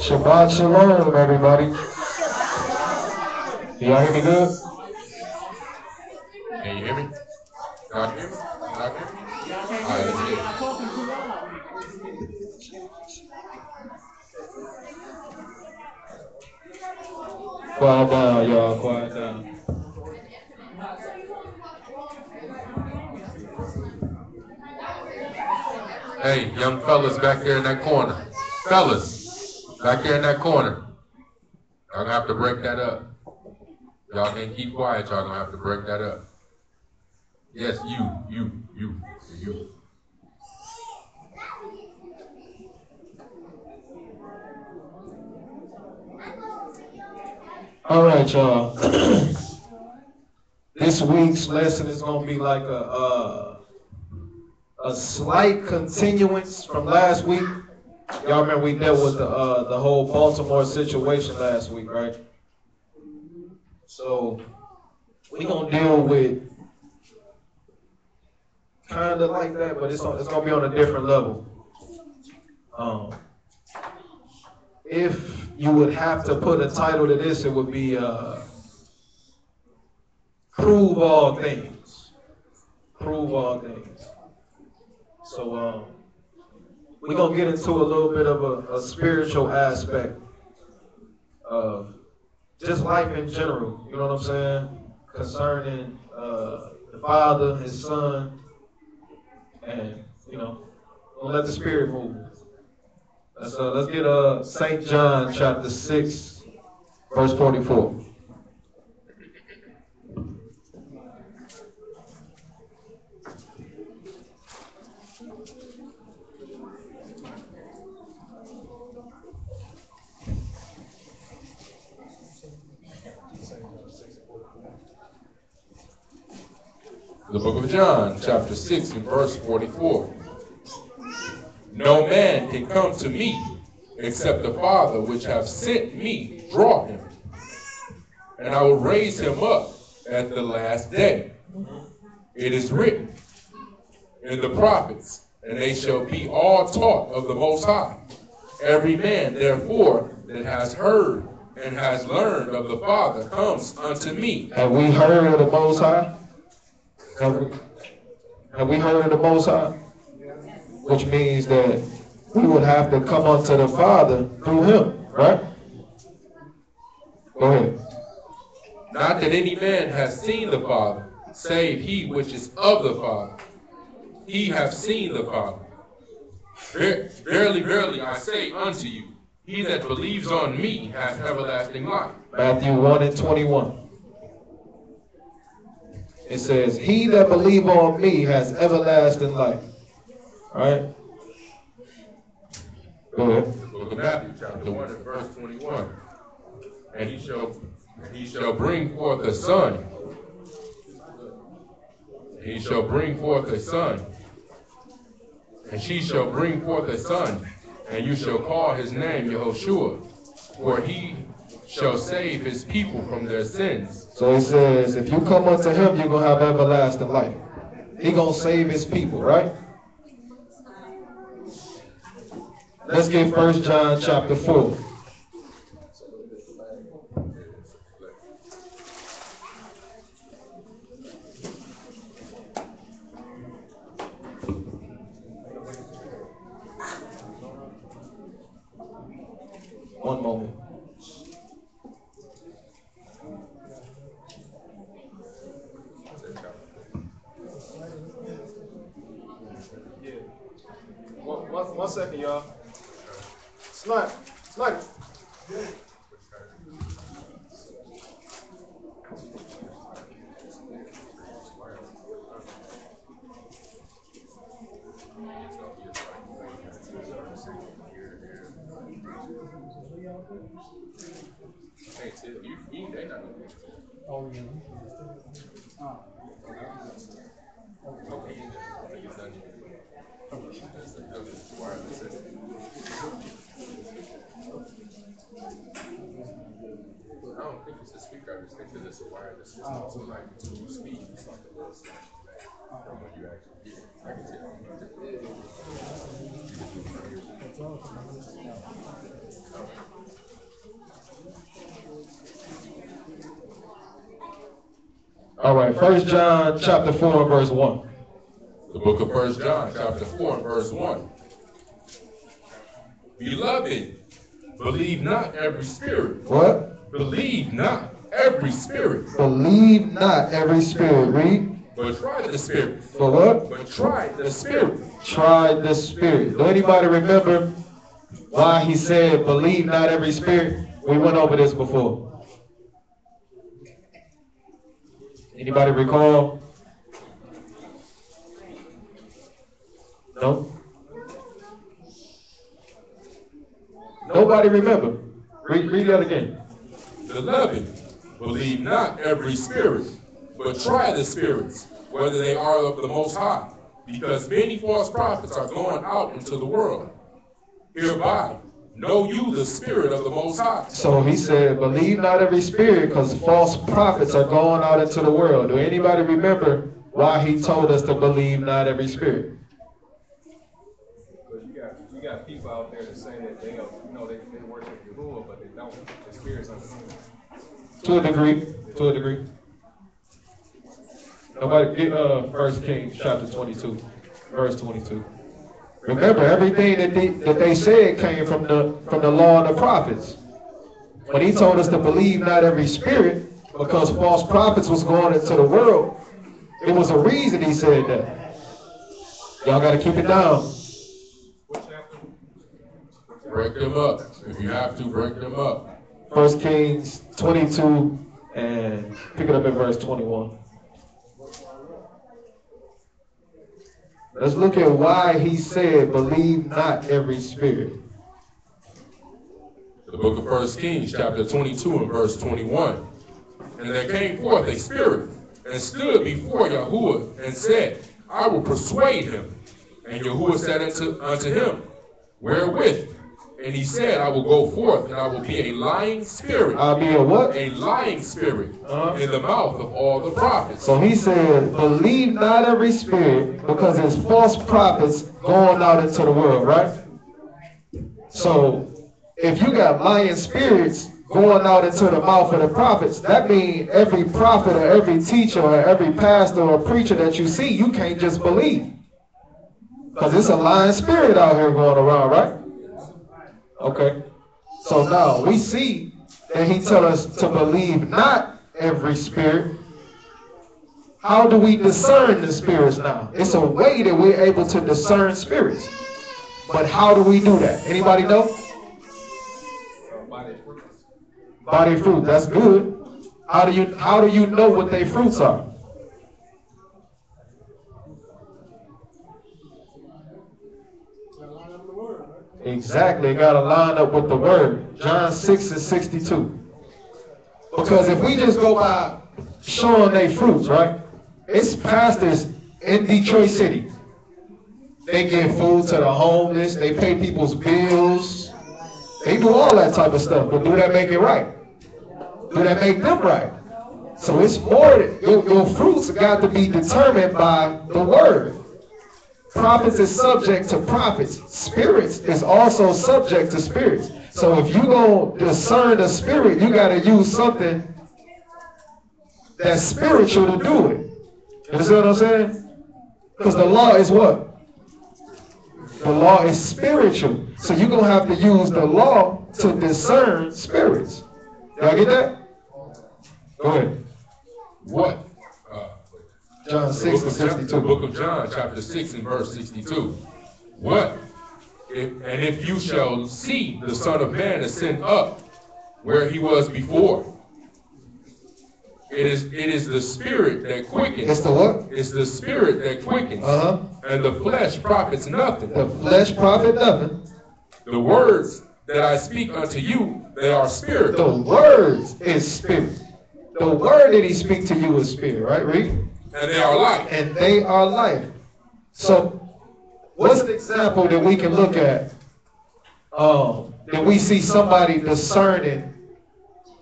Shabbat shalom, everybody. Y'all hear me good? Can you hear me? Y'all hear me? Y'all hear me? All right, let's get it. Quiet down, y'all. Quiet down. Hey, young fellas back there in that corner. Fellas, back there in that corner. Y'all gonna have to break that up. Y'all can't keep quiet. Y'all gonna have to break that up. Yes, you. All right, y'all. This week's lesson is gonna be like a slight continuance from last week. Y'all remember we dealt with the whole Baltimore situation last week, right? So we gonna deal with kind of like that, but it's gonna be on a different level. If you would have to put a title to this, it would be "Prove All Things." Prove all things. So we're gonna get into a little bit of a spiritual aspect of just life in general. You know what I'm saying? Concerning the Father, His Son, and we'll let the Spirit move. Let's get St. John chapter 6, verse 44. The book of John, chapter 6 and verse 44. No man can come to me except the Father which hath sent me draw him, and I will raise him up at the last day. It is written in the prophets, and they shall be all taught of the Most High. Every man, therefore, that has heard and has learned of the Father comes unto me. Have we heard of the Most High? Have we heard of the Most High? Which means that we would have to come unto the Father through Him, right? Go ahead. Not that any man has seen the Father, save he which is of the Father. He hath seen the Father. Verily, verily, I say unto you, he that believes on me hath everlasting life. Matthew 1 and 21. It says, he that believe on me has everlasting life. All right? Go ahead. Book of Matthew, chapter 1 and verse 21. And he shall bring forth a son. He shall bring forth a son. And she shall bring forth a son. And you shall call his name Yehoshua. For he shall save his people from their sins. So he says, if you come unto him, you're going to have everlasting life. He going to save his people, right? Let's get 1 John chapter 4. One moment. One second, y'all. Snipe. I don't think it's a speaker. I just think that it's a wireless system. So like two speeds, like a little slash from when you actually get it. I can tell. All right, First John chapter 4 and verse 1. The book of First John, chapter 4 and verse 1. Beloved, believe not every spirit. What? Believe not every spirit. Believe not every spirit. Read. But try the spirit. For what? But try the spirit. Try the spirit. Do anybody remember why he said believe not every spirit? We went over this before. Anybody recall? No? Nobody remember. Read that again. Beloved, believe not every spirit, but try the spirits, whether they are of the Most High, because many false prophets are going out into the world. Hereby, know you the spirit of the Most High. So he said, believe not every spirit, because false prophets are going out into the world. Do anybody remember why he told us to believe not every spirit? You got people out there that say that they worship Yahuwah, but they don't. The spirits unseen. To a degree. To a degree. Nobody get 1 Kings chapter 22, verse 22. Remember, everything that they said came from the law and the prophets. When he told us to believe not every spirit, because false prophets was going into the world, it was a reason he said that. Y'all got to keep it down. Break them up. If you have to, break them up. 1 Kings 22 and pick it up at verse 21. Let's look at why he said, believe not every spirit. The book of 1 Kings, chapter 22 and verse 21. And there came forth a spirit and stood before Yahuwah and said, I will persuade him. And Yahuwah said unto him, wherewith? And he said, I will go forth, and I will be a lying spirit. I'll be a what? A lying spirit in the mouth of all the prophets. So he said, believe not every spirit, because there's false prophets going out into the world, right? So if you got lying spirits going out into the mouth of the prophets, that means every prophet or every teacher or every pastor or preacher that you see, you can't just believe. Because it's a lying spirit out here going around, right? Okay. So now we see that he tells us to believe not every spirit. How do we discern the spirits now? It's a way that we're able to discern spirits. But how do we do that? Anybody know? By their fruit. That's good. How do you know what their fruits are? Exactly. It got to line up with the word. John 6 and 62. Because if we just go by showing their fruits, right? It's pastors in Detroit City. They give food to the homeless. They pay people's bills. They do all that type of stuff. But do that make it right? Do that make them right? So it's more, your fruits got to be determined by the word. Prophets is subject to prophets. Spirits is also subject to spirits. So if you gonna discern the spirit, you got to use something that's spiritual to do it. You understand what I'm saying? Because the law is what? The law is spiritual. So you're going to have to use the law to discern spirits. Y'all get that? Go ahead. What? John 6 and 62. The book of John, chapter 6 and verse 62. What? If you shall see the Son of Man ascend up where he was before. It is the spirit that quickens. It's the what? It's the spirit that quickens. And the flesh profits nothing. The flesh profit nothing. The words that I speak unto you, they are spirit. The words is spirit. The word that he speaks to you is spirit, right? Read. And they are life. And they are life. So, what's an example that we can look at that we see somebody discerning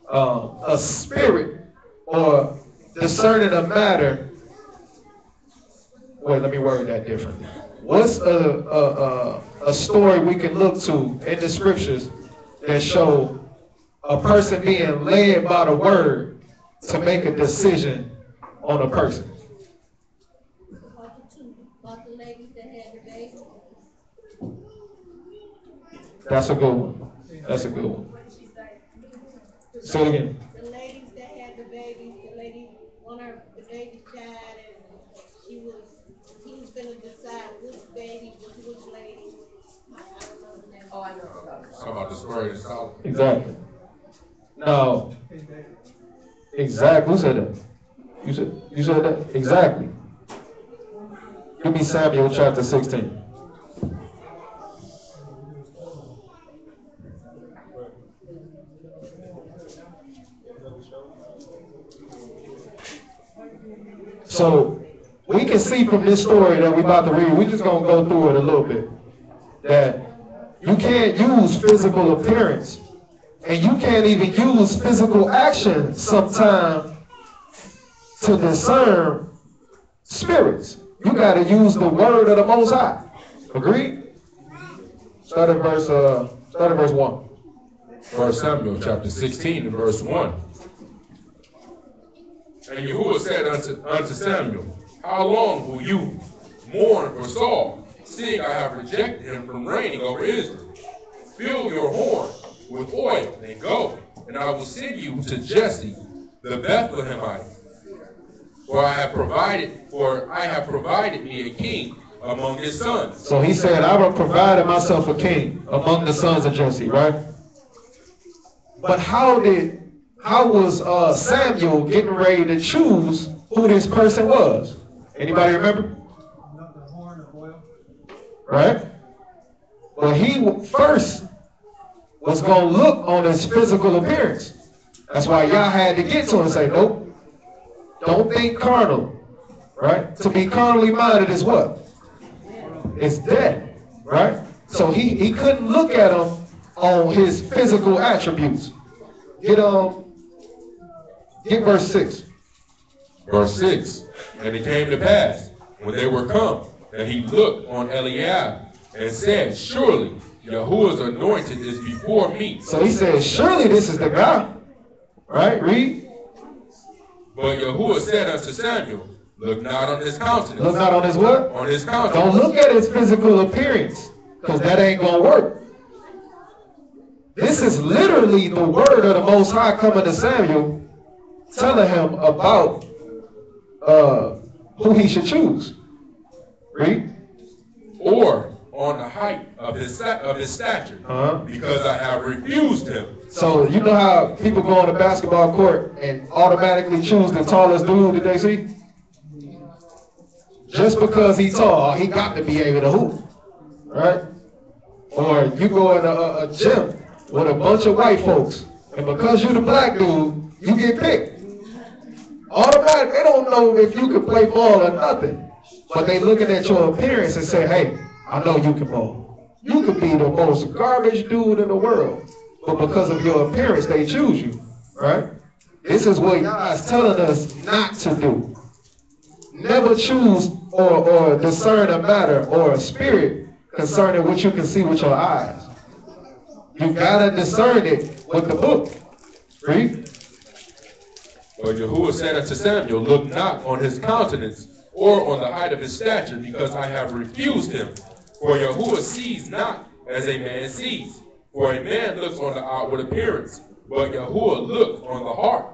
a spirit or discerning a matter? Wait, let me word that differently. What's a story we can look to in the scriptures that show a person being led by the word to make a decision on a person? About the ladies that had the baby. That's a good one. That's a good one. Say it again. The ladies that had the babies, the lady, the baby died, and he was gonna decide which baby was which lady. I don't know the name. Oh, I know. Talk about the story of Solomon. Exactly. No. Exactly. Who said that? You said that? Exactly. Give me Samuel chapter 16. So we can see from this story that we're about to read, we're just going to go through it a little bit, that you can't use physical appearance, and you can't even use physical action sometimes to discern spirits. You got to use the word of the Most High. Agreed? Start at verse 1. 1 Samuel chapter 16 and verse 1. And Yahuwah said unto Samuel, how long will you mourn for Saul, seeing I have rejected him from reigning over Israel? Fill your horn with oil and go, and I will send you to Jesse the Bethlehemite. For I have provided me a king among his sons. So he said, I will provide myself a king among the sons of Jesse, right? But how was Samuel getting ready to choose who this person was? Anybody remember? Right? Well, he first was going to look on his physical appearance. That's why y'all had to get to him and say, nope, don't think carnal. Right? To be carnally minded is what? It's death. Right? So he couldn't look at him on his physical attributes. Get verse 6. Verse 6. And it came to pass, when they were come, that he looked on Eliab and said, surely Yahuwah's anointed is before me. So he said, surely this is the guy. Right? Read. But Yahuwah said unto Samuel, look not on his countenance. Look not on his what? On his countenance. Don't look at his physical appearance, because that ain't going to work. This is literally the word of the Most High coming to Samuel, telling him about who he should choose. Read. Or on the height of his stature, because I have refused him. So you know how people go on the basketball court and automatically choose the tallest dude that they see? Just because he's tall, he got to be able to hoop, right? Or you go in a gym with a bunch of white folks, and because you're the black dude, you get picked. Automatically, they don't know if you can play ball or nothing, but they looking at your appearance and say, hey, I know you can ball. You could be the most garbage dude in the world, but because of your appearance, they choose you, right? This is what God is telling us not to do. Never choose or discern a matter or a spirit concerning what you can see with your eyes. You gotta discern it with the book. Read. But Yahuwah said unto Samuel, look not on his countenance or on the height of his stature, because I have refused him. For Yahuwah sees not as a man sees. For a man looks on the outward appearance, but Yahuwah looks on the heart.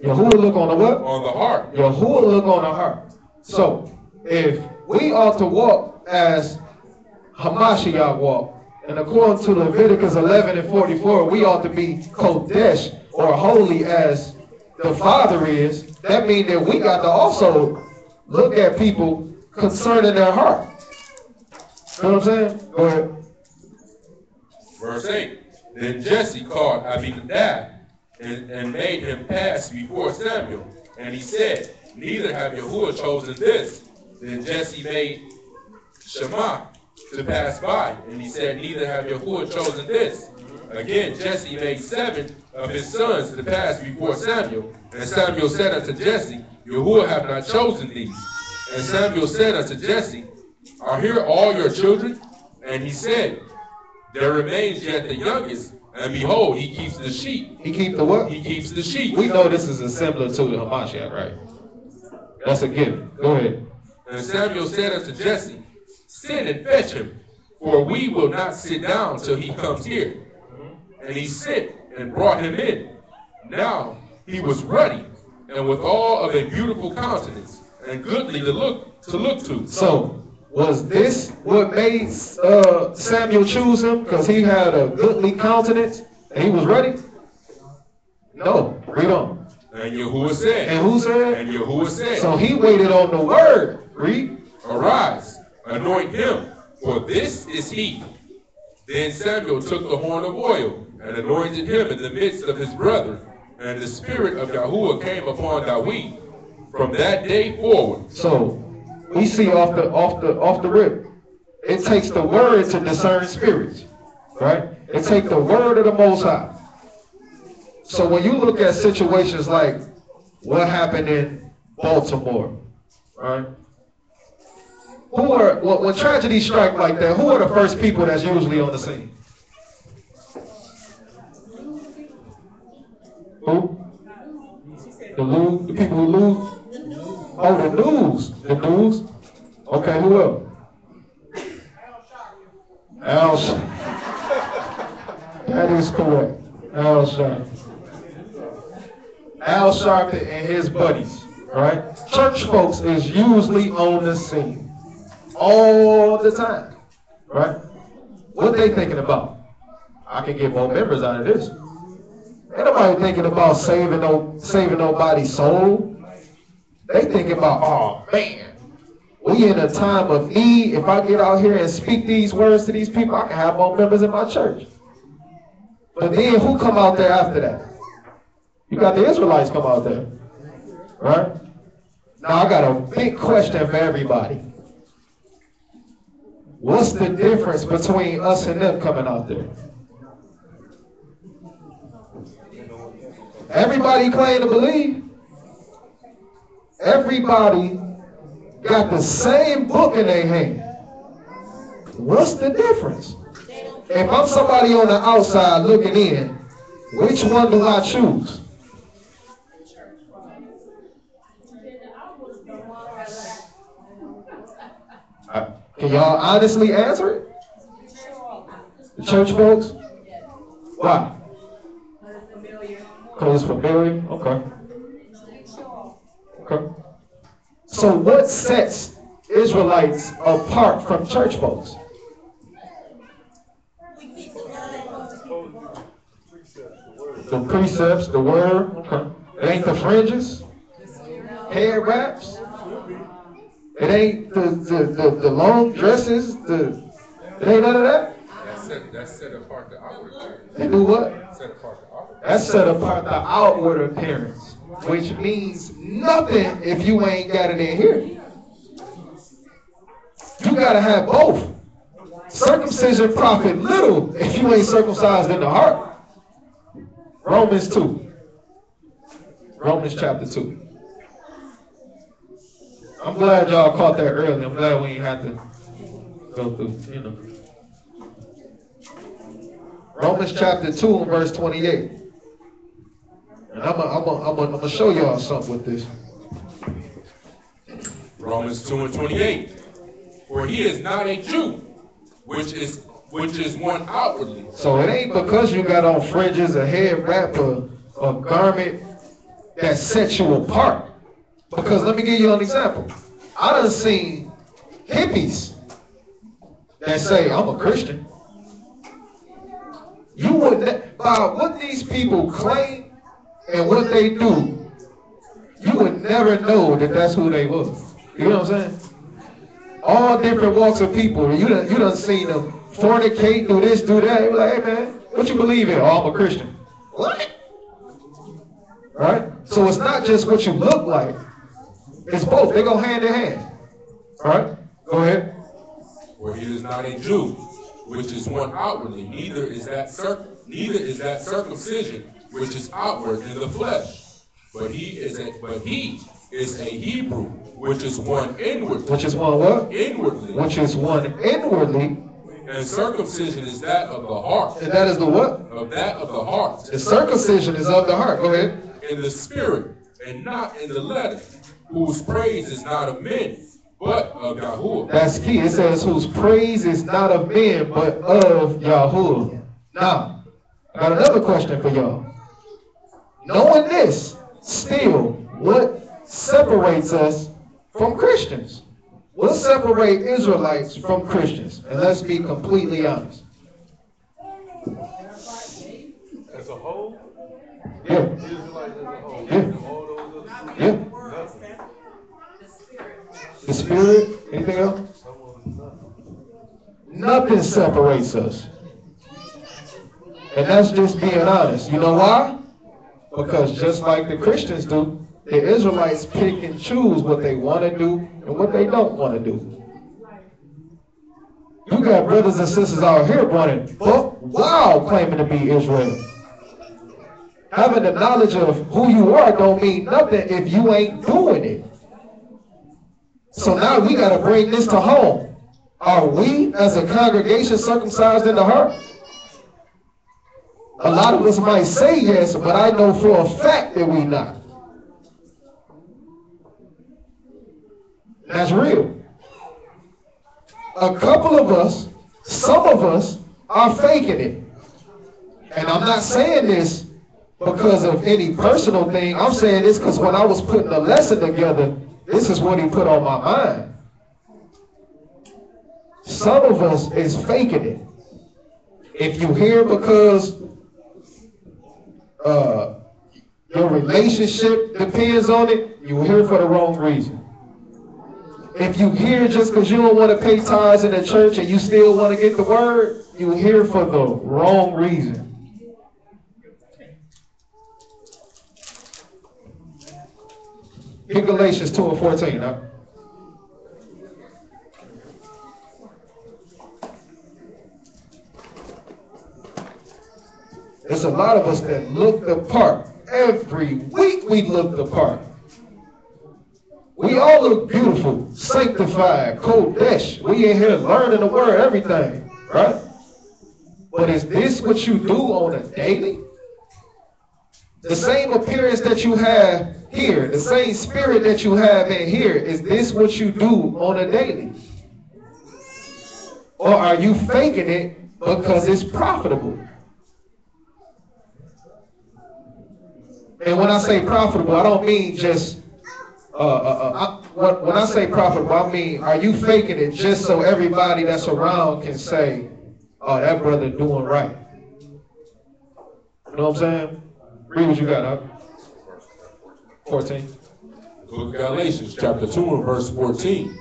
Yahuwah look on the what? On the heart. Yahuwah look on the heart. So, if we ought to walk as Hamashiach walked, and according to Leviticus 11 and 44, we ought to be Kodesh, or holy, as the Father is, that means that we got to also look at people concerning their heart. You know what I'm saying? Go ahead. Verse 8. Then Jesse called Abinadab and made him pass before Samuel. And he said, neither have Yahuwah chosen this. Then Jesse made Shammah to pass by. And he said, neither have Yahuwah chosen this. Again, Jesse made 7 of his sons to pass before Samuel. And Samuel said unto Jesse, Yahuwah have not chosen these. And Samuel said unto Jesse, are here all your children? And he said, there remains yet the youngest, and behold, he keeps the sheep. He keeps the what? He keeps the sheep. We know this is a similar to the Hamashiach, right? That's a given. Go ahead. And Samuel said unto Jesse, send and fetch him, for we will not sit down till he comes here. And he sent and brought him in. Now he was ruddy, and withal of a beautiful countenance, and goodly to look to. So, was this what made Samuel choose him? Because he had a goodly countenance and he was ready? No, read on. And Yahuwah said. And who said? And Yahuwah said. So he waited on the word. Read. Arise, anoint him, for this is he. Then Samuel took the horn of oil and anointed him in the midst of his brethren. And the spirit of Yahuwah came upon David from that day forward. So we see off the rip, it takes the word to discern spirits, right? It takes the word of the Most High. So when you look at situations like what happened in Baltimore, right? When tragedies strike like that, who are the first people that's usually on the scene? Who? The people who lose? Oh, the news. The news? Okay, who else? Al Sharpton. That is correct. Al Sharpton. Al Sharpton and his buddies, right? Church folks is usually on the scene all the time, right? What they thinking about? I can get more members out of this. Ain't nobody thinking about saving nobody's soul. They thinking about, oh man, we in a time of need. If I get out here and speak these words to these people, I can have more members in my church. But then who come out there after that? You got the Israelites come out there, right? Now I got a big question for everybody. What's the difference between us and them coming out there? Everybody claim to believe. Everybody got the same book in their hand. What's the difference? If I'm somebody on the outside looking in, which one do I choose? Can y'all honestly answer it? The church folks? Why? Because it's familiar? Okay. Okay. So what sets Israelites apart from church folks? The precepts, the word. Okay. It ain't the fringes, hair wraps. It ain't the long dresses. It ain't none of that. That's set apart the outward appearance. They do what? Set apart the outward. That's set apart the outward appearance, which means nothing if you ain't got it in here. You gotta have both. Circumcision profit little if you ain't circumcised in the heart. Romans 2. Romans chapter 2. I'm glad y'all caught that early. I'm glad we ain't had to go through, Romans chapter 2 and verse 28. And I'm gonna show y'all something with this. Romans 2 and 28. For he is not a Jew, which is one outwardly. So it ain't because you got on fringes, a head wrap, a garment that sets you apart. Because let me give you an example. I done seen hippies that say, I'm a Christian. You wouldn't, by what these people claim and what they do, you would never know that that's who they was. You know what I'm saying? All different walks of people. You done seen them fornicate, do this, do that. You're like, hey man, what you believe in? Oh, I'm a Christian. What? Right? So it's not just what you look like. It's both. They go hand in hand. All right? Go ahead. For he is not a Jew, which is one outwardly, neither is that circumcision, which is outward in the flesh. But he is a Hebrew, which is one inwardly. Which is one what? Inwardly. Which is one inwardly. And circumcision is that of the heart. And that is the what? Of that of the heart. The circumcision is of the heart. Go ahead. In the spirit, and not in the letter, whose praise is not of men, but of Yahuwah. That's key. It says, whose praise is not of men, but of Yahuwah. Now, I got another question for y'all. Knowing this, still, what separates us from Christians? What separates Israelites from Christians? And let's be completely honest. As a whole? Yeah. Israelites as a whole. Yeah. All those other Yeah. nothing. The Spirit? Anything else? Nothing separates us. And that's just being honest. You know why? Because just like the Christians do, the Israelites pick and choose what they want to do and what they don't want to do. You got brothers and sisters out here running, wow, claiming to be Israel. Having the knowledge of who you are don't mean nothing if you ain't doing it. So now we got to bring this to home. Are we, as a congregation, circumcised in the heart? A lot of us might say yes, but I know for a fact that we not. That's real. A couple of us, some of us, are faking it. And I'm not saying this because of any personal thing. I'm saying this because when I was putting the lesson together, this is what he put on my mind. Some of us is faking it. If you hear because your relationship depends on it, you hear for the wrong reason. If you hear just because you don't want to pay tithes in the church and you still want to get the word, you hear for the wrong reason. Get Galatians 2:14. Huh? There's a lot of us that look the part. Every week we look the part. We all look beautiful, sanctified, Kodesh. We in here learning the word, everything, right? But is this what you do on a daily? The same appearance that you have here, the same spirit that you have in here, is this what you do on a daily? Or are you faking it because it's profitable? And when I say profitable, I don't mean just, when I say profitable, I mean, are you faking it just so everybody that's around can say, oh, that brother doing right? You know what I'm saying? Read what you got, huh? 14. Book of Galatians, chapter 2 and verse 14.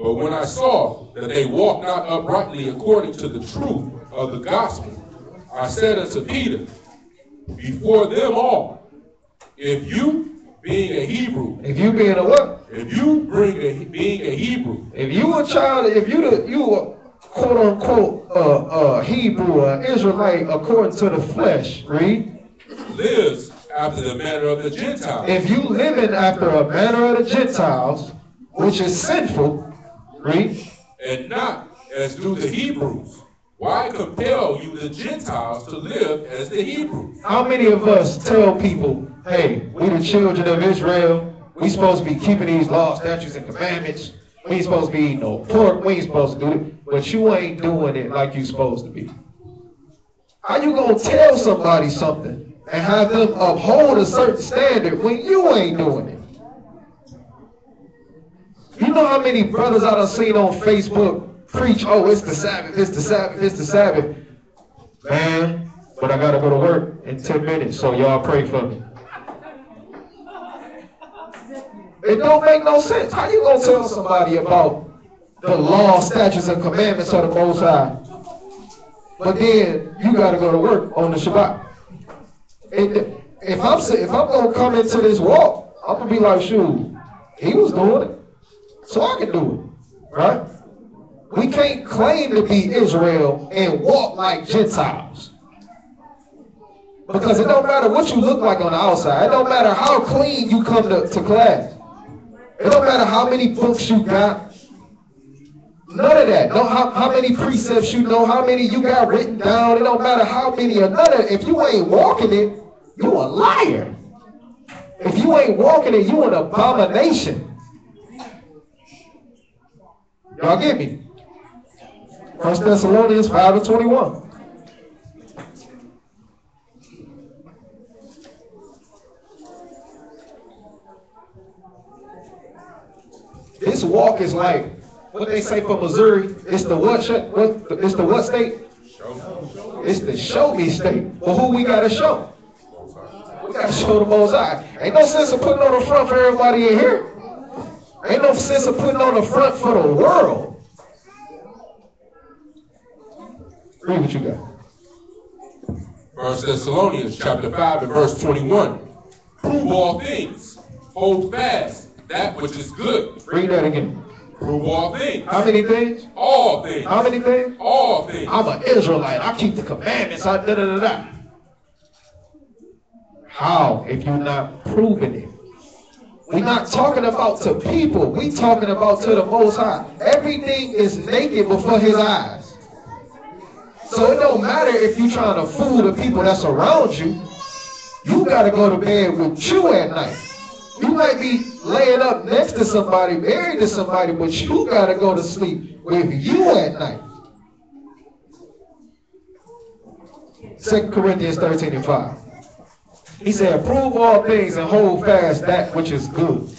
But when I saw that they walked not uprightly according to the truth of the gospel, I said unto Peter, before them all, if you being a Hebrew, If you being a what? if you being a Hebrew, If you a child, if you a quote unquote Hebrew, Israelite according to the flesh, read. lives after the manner of the Gentiles, If you living after a manner of the Gentiles, which is sinful, read. and not as do the Hebrews, why compel you the Gentiles to live as the Hebrews? How many of us tell people, hey, we the children of Israel, we supposed to be keeping these laws, statutes, and commandments. We ain't supposed to be eating no pork, we ain't supposed to do it, but you ain't doing it like you supposed to be. How you gonna tell somebody something and have them uphold a certain standard when you ain't doing it? You know how many brothers I done seen on Facebook preach, oh, it's the Sabbath, it's the Sabbath, it's the Sabbath. Man, but I gotta go to work in 10 minutes, so y'all pray for me. It don't make no sense. How you gonna tell somebody about the law, statutes, and commandments of the Most High, but then you gotta go to work on the Shabbat? If I'm gonna come into this walk, I'm gonna be like, shoot, he was doing it, so I can do it, right? We can't claim to be Israel and walk like Gentiles. Because it don't matter what you look like on the outside. It don't matter how clean you come to class. It don't matter how many books you got. None of that. No, how many precepts you know, how many you got written down. It don't matter how many or none of it. If you ain't walking it, you a liar. If you ain't walking it, you an abomination. Y'all get me? 1 Thessalonians 5:21. This walk is like what they say for Missouri. It's the what? It's the what state? It's the show me state. But who we gotta show? We gotta show the Most High. Ain't no sense of putting on the front for everybody in here. Ain't no sense of putting on the front for the world. Read what you got. 1 Thessalonians chapter 5 and verse 21. Prove all things. Hold fast that which is good. Read that again. Prove all things. How many things? All things. How many things? All things. I'm an Israelite. I keep the commandments. I da da da da. How if you're not proving it? We're not talking about to people. We talking about to the Most High. Everything is naked before His eyes. So it don't matter if you're trying to fool the people that's around you. You got to go to bed with you at night. You might be laying up next to somebody, married to somebody, but you got to go to sleep with you at night. 2 Corinthians 13 and 5. He said, prove all things and hold fast that which is good.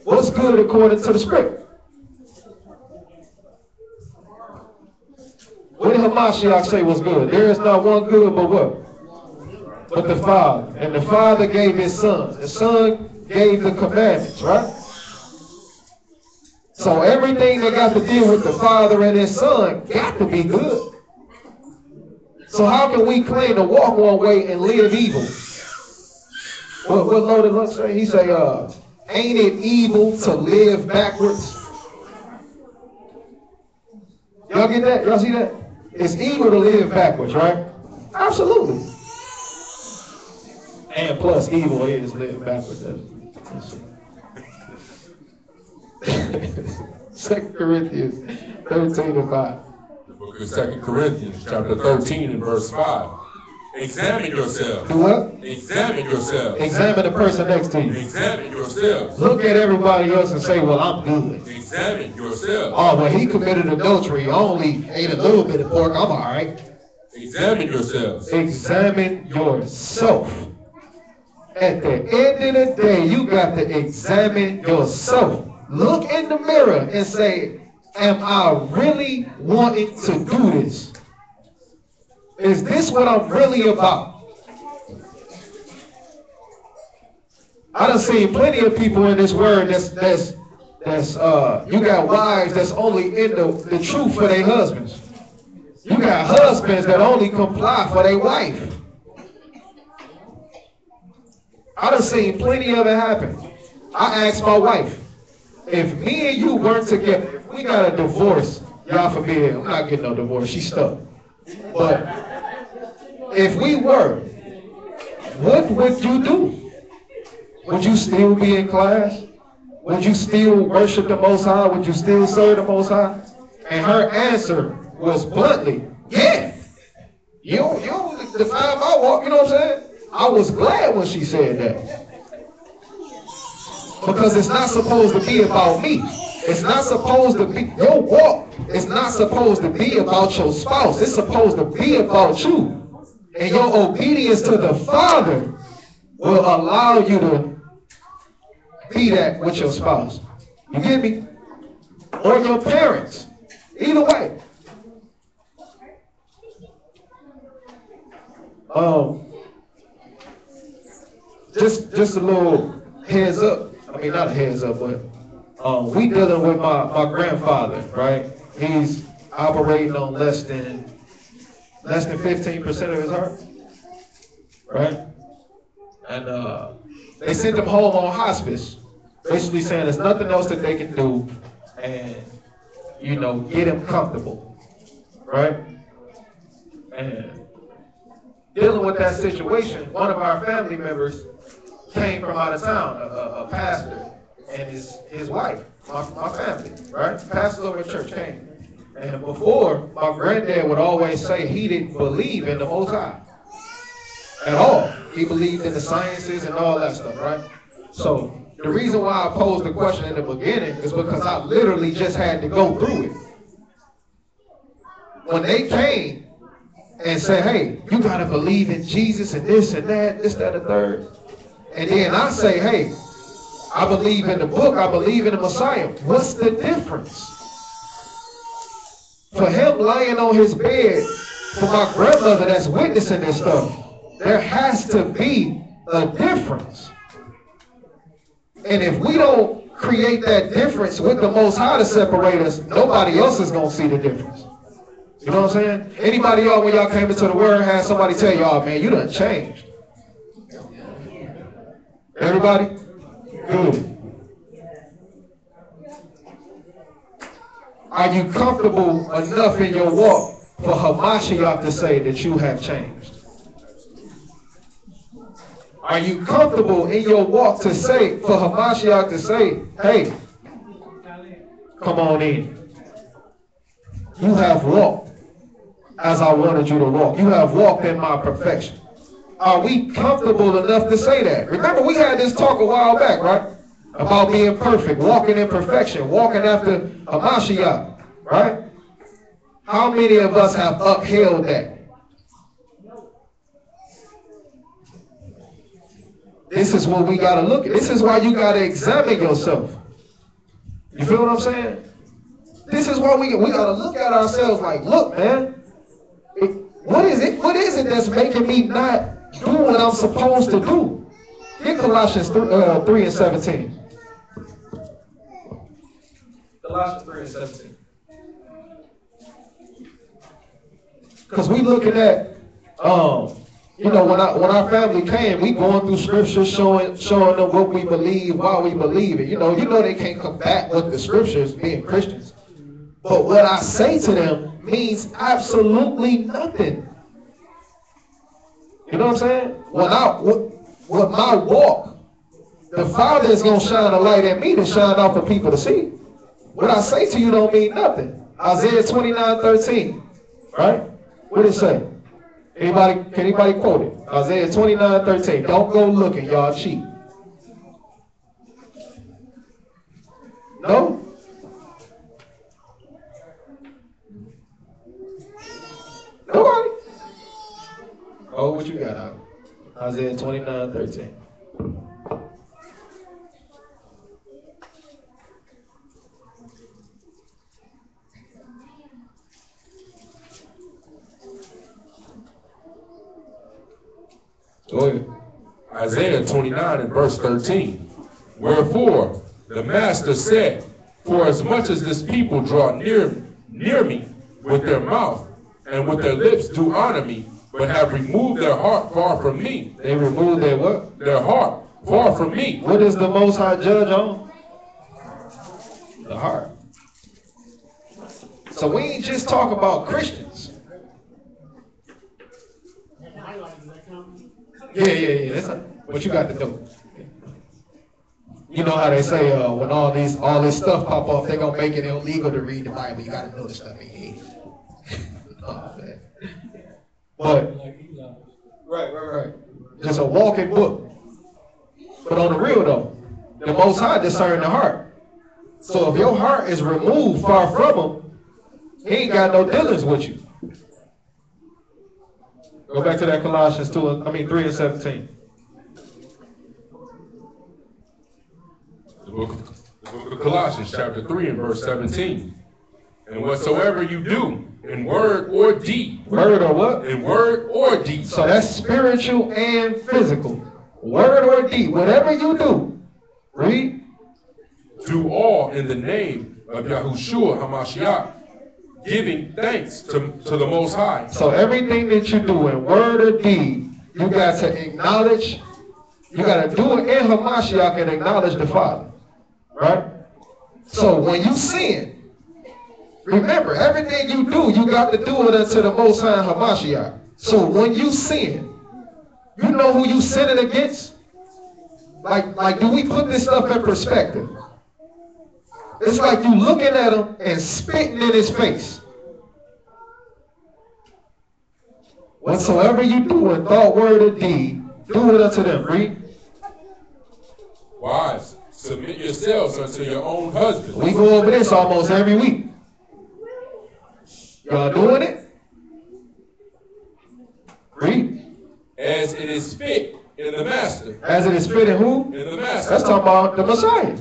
What's good according to the script? What did Hamashiach say was good? There is not one good but what? But the Father. And the Father gave His Son. The Son gave the commandments, right? So everything that got to deal with the Father and His Son got to be good. So how can we claim to walk one way and live evil? What Loaded Lux say? He say, ain't it evil to live backwards? Y'all get that? Y'all see that? It's evil to live backwards, right? Absolutely. And plus, evil is living backwards. 2 Corinthians 13 and 5. The book of 2 Corinthians chapter 13 and verse 5. Examine yourselves. Do what? Examine yourselves. Examine the person next to you. Examine yourselves. Look at everybody else and say, well, I'm good. Examine yourselves. Oh, well, he committed adultery. I only ate a little bit of pork. I'm all right. Examine yourselves. Examine yourself. At the end of the day, you got to examine yourself. Look in the mirror and say, am I really wanting to do this? Is this what I'm really about? I done seen plenty of people in this word that's you got wives that's only in the truth for their husbands. You got husbands that only comply for their wife. I done seen plenty of it happen. I asked my wife, if me and you weren't together, if we got a divorce, y'all forbid, I'm not getting no divorce, she's stuck. But if we were, what would you do? Would you still be in class? Would you still worship the Most High? Would you still serve the Most High? And her answer was bluntly, yeah. You don't define my walk, you know what I'm saying? I was glad when she said that. Because it's not supposed to be about me. It's not supposed to be, your walk is not supposed to be about your spouse. It's supposed to be about you. And your obedience to the Father will allow you to be that with your spouse. You get me? Or your parents. Either way. Just a little heads up. I mean, not a heads up, but we dealing with my grandfather, right? He's operating on less than 15% of his heart, right? And they sent him home on hospice, basically saying there's nothing else that they can do, and get him comfortable, right? And dealing with that situation, one of our family members came from out of town, a pastor, and his wife, my family, right? Pastor of a church came. And before, my granddad would always say he didn't believe in the Most High at all. He believed in the sciences and all that stuff, right? So the reason why I posed the question in the beginning is because I literally just had to go through it. When they came and said, hey, you got to believe in Jesus and this and that, this, that, and the third. And then I say, hey, I believe in the book, I believe in the Messiah. What's the difference? For him lying on his bed, for my grandmother that's witnessing this stuff, there has to be a difference. And if we don't create that difference with the Most High to separate us, nobody else is going to see the difference. You know what I'm saying? Anybody y'all, when y'all came into the Word, had somebody tell y'all, man, you done changed. Everybody? Good. Are you comfortable enough in your walk for Hamashiach to say that you have changed? Are you comfortable in your walk to say, for Hamashiach to say, hey, come on in. You have walked as I wanted you to walk. You have walked in my perfection. Are we comfortable enough to say that? Remember, we had this talk a while back, right? About being perfect, walking in perfection, walking after Hamashiach, right? How many of us have upheld that? This is what we got to look at. This is why you got to examine yourself. You feel what I'm saying? This is why we got to look at ourselves like, look, man, what is it? What is it that's making me not do what I'm supposed to do? Get Colossians 3 and 17. Colossians 3 and 17. Because we looking at, when our family came, we going through scriptures showing them what we believe, why we believe it. You know they can't combat with the scriptures being Christians. But what I say to them means absolutely nothing. You know what I'm saying? With my walk, the Father is going to shine a light at me to shine out for people to see. What I say to you don't mean nothing. Isaiah 29:13, right? What did it say? Can anybody quote it? Isaiah 29:13. Don't go looking, y'all cheap. No? Nobody? Oh, what you got out? Isaiah 29:13. Go ahead. Isaiah 29 and verse 13. Wherefore the master said, for as much as this people draw near me with their mouth and with their lips do honor me, but have removed their heart far from me. They removed their what? Their heart far from me. What is the Most High judge on? The heart. So we ain't just talking about Christians. Yeah. That's what you got to do. You know how they say when all this stuff pop off, they're gonna make it illegal to read the Bible. You gotta know the stuff in here. Oh, man. But right. It's a walking book. But on the real though, the Most High discern the heart. So if your heart is removed far from him, he ain't got no dealings with you. Go back to that Colossians 3 and 17. The book of Colossians chapter 3 and verse 17. And whatsoever you do in word or deed. Word or what? In word or deed. So that's spiritual and physical. Word or deed. Whatever you do, Read. Do all in the name of Yahushua HaMashiach, giving thanks to the Most High. So everything that you do in word or deed, you got to acknowledge. You got to do it in Hamashiach and acknowledge the Father. Right? So when you sin, remember, everything you do, you got to do it unto the Most High Hamashiach. So when you sin, you know who you sinning against? Like, do we put this stuff in perspective? It's like you looking at him and spitting in his face. Whatsoever you do in thought, word, or deed, do it unto them. Read. Wives, submit yourselves unto your own husbands. We go over this almost every week. Y'all doing it? Read. As it is fit in the master. As it is fit in who? In the master. That's talking about the Messiah.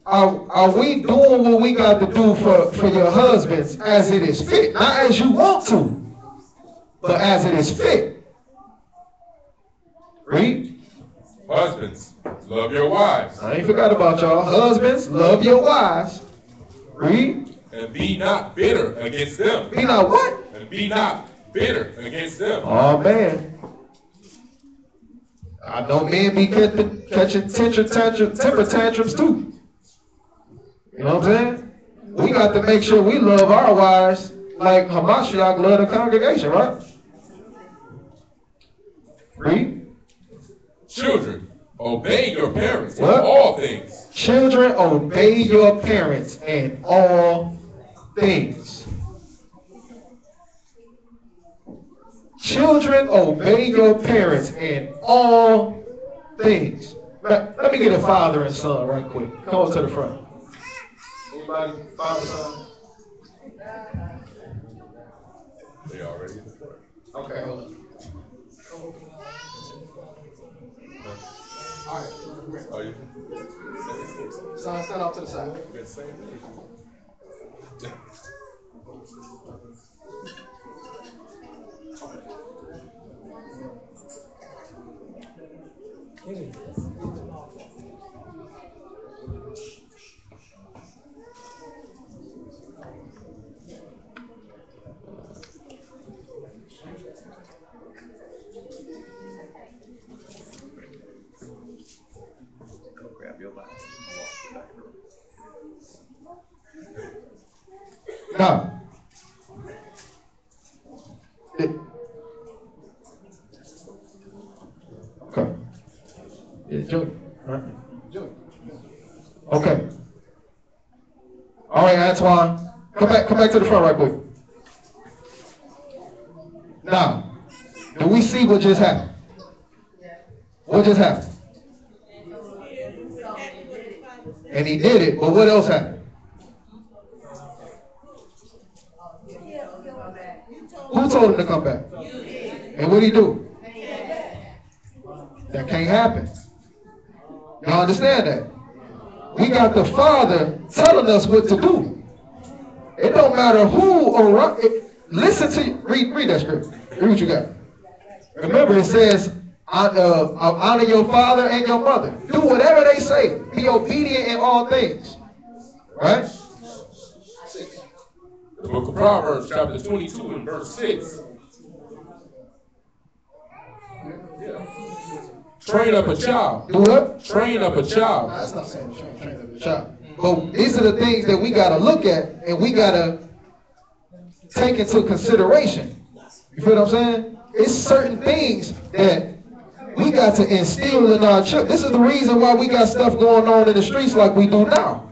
Are we doing what we got to do for your husbands as it is fit? Not as you want to, but as it is fit. Read. Husbands, love your wives. I ain't forgot about y'all. Husbands, love your wives. Read. And be not bitter against them. Be not what? And be not bitter against them. Oh, man. I know men be catching temper tantrums too. You know what I'm saying? We got to make sure we love our wives like Hamashiach love the congregation, right? Read. Children, obey your parents What? in all things. Children, obey your parents in all things. Children, obey your parents in all things. Let me get a father and son right quick. Come on to the front. Anybody? Father, son? They already in the front. Okay, hold on. All right. Oh, you? Son, stand off to the side. Now, okay. Yeah, Joey. Right. Okay. All right, Antoine. Come back to the front right quick. Now, do we see what just happened? What just happened? And he did it, but what else happened? Who told him to come back? And what did he do? That can't happen. Y'all understand that? We got the Father telling us what to do. It don't matter who or listen to read that script. Read what you got. Remember, it says, honor your father and your mother. Do whatever they say. Be obedient in all things. Right? The book of Proverbs, chapter 22 and verse 6. Train up a child. Do what? Train up a child. That's not saying train up a child. But these are the things that we got to look at and we got to take into consideration. You feel what I'm saying? It's certain things that we got to instill in our children. This is the reason why we got stuff going on in the streets like we do now.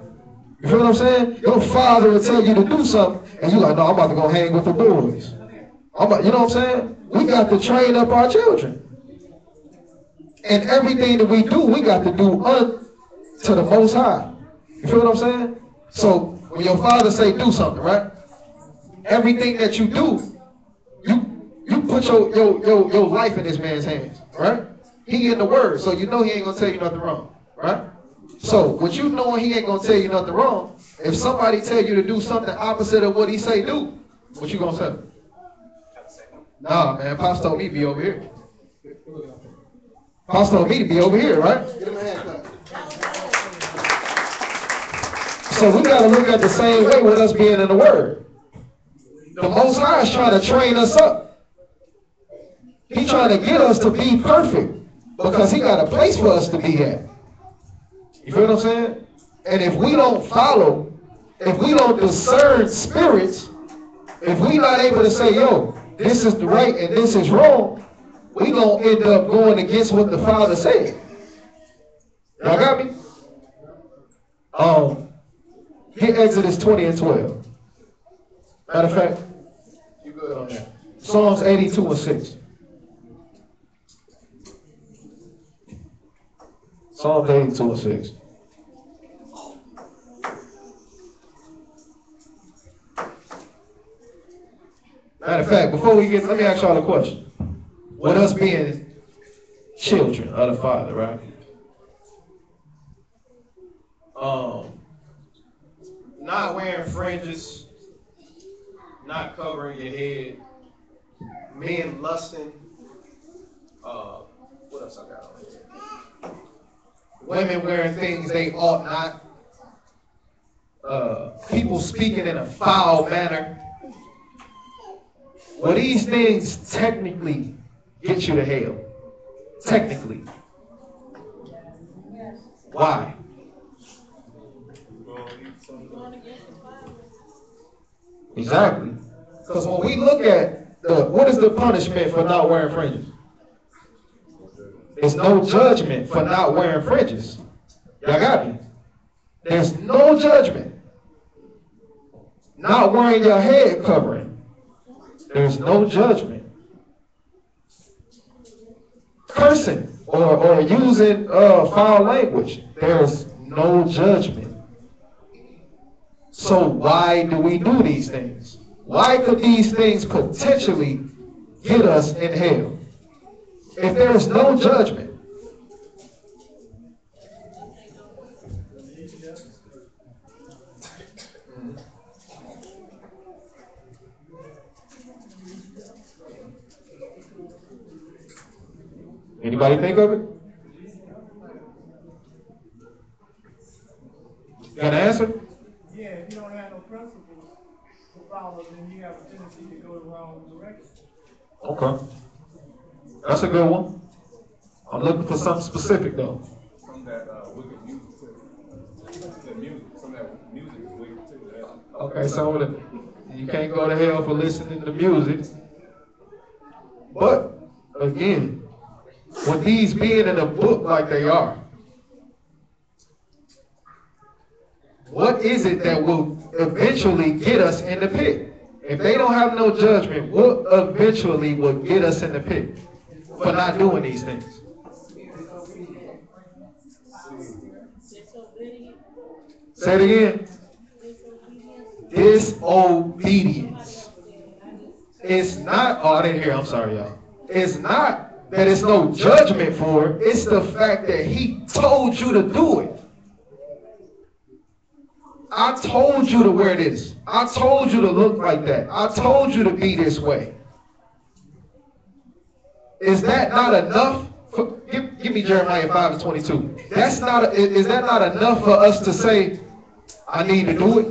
You feel what I'm saying? Your father will tell you to do something, and you're like, no, I'm about to go hang with the boys. You know what I'm saying? We got to train up our children. And everything that we do, we got to do unto the Most High. You feel what I'm saying? So when your father say do something, right? Everything that you do, you put your life in this man's hands, right? He in the word, so you know he ain't gonna tell you nothing wrong, right? So what you knowing he ain't gonna tell you nothing wrong, if somebody tell you to do something opposite of what he say do, what you gonna say? Nah, man, Pops told me be over here. Pastor told me to be over here, right? So we got to look at the same way with us being in the Word. The Most High is trying to train us up. He's trying to get us to be perfect because he got a place for us to be at. You feel what I'm saying? And if we don't follow, if we don't discern spirits, if we not able to say, yo, this is the right and this is wrong, we gonna end up going against what the Father said. Y'all got me? Get Exodus 20 and 12. Matter of fact, you good on that. Psalms 82 and 6. Psalms 82 and 6. Matter of fact, before we get, let me ask y'all a question. With us being children of the Father, right? Not wearing fringes, not covering your head, men lusting. What else I got on here? Women wearing things they ought not. People speaking in a foul manner. Well, these things technically get you to hell. Technically. Why? Exactly. Because when we look at what is the punishment for not wearing fringes? There's no judgment for not wearing fringes. Y'all got me? There's no judgment. Not wearing your head covering. There's no judgment. Cursing or using foul language. There's no judgment. So why do we do these things? Why could these things potentially get us in hell? If there is no judgment. Anybody think of it? You got an answer? Yeah, if you don't have no principles to follow, then you have a tendency to go the wrong direction. Okay. That's a good one. I'm looking for something specific though. Some of that wicked music too. The music, some of that music is wicked too. Okay, so you can't go to hell for listening to music. But again, with these being in a book like they are, what is it that will eventually get us in the pit? If they don't have no judgment, what eventually will get us in the pit for not doing these things? Say it again. Disobedience. It's not, oh, I didn't hear, I'm sorry, y'all. It's not that it's no judgment for it. It's the fact that he told you to do it. I told you to wear this. I told you to look like that. I told you to be this way. Is that not enough? Give me Jeremiah 5:22. That's not. Is that not enough for us to say, I need to do it?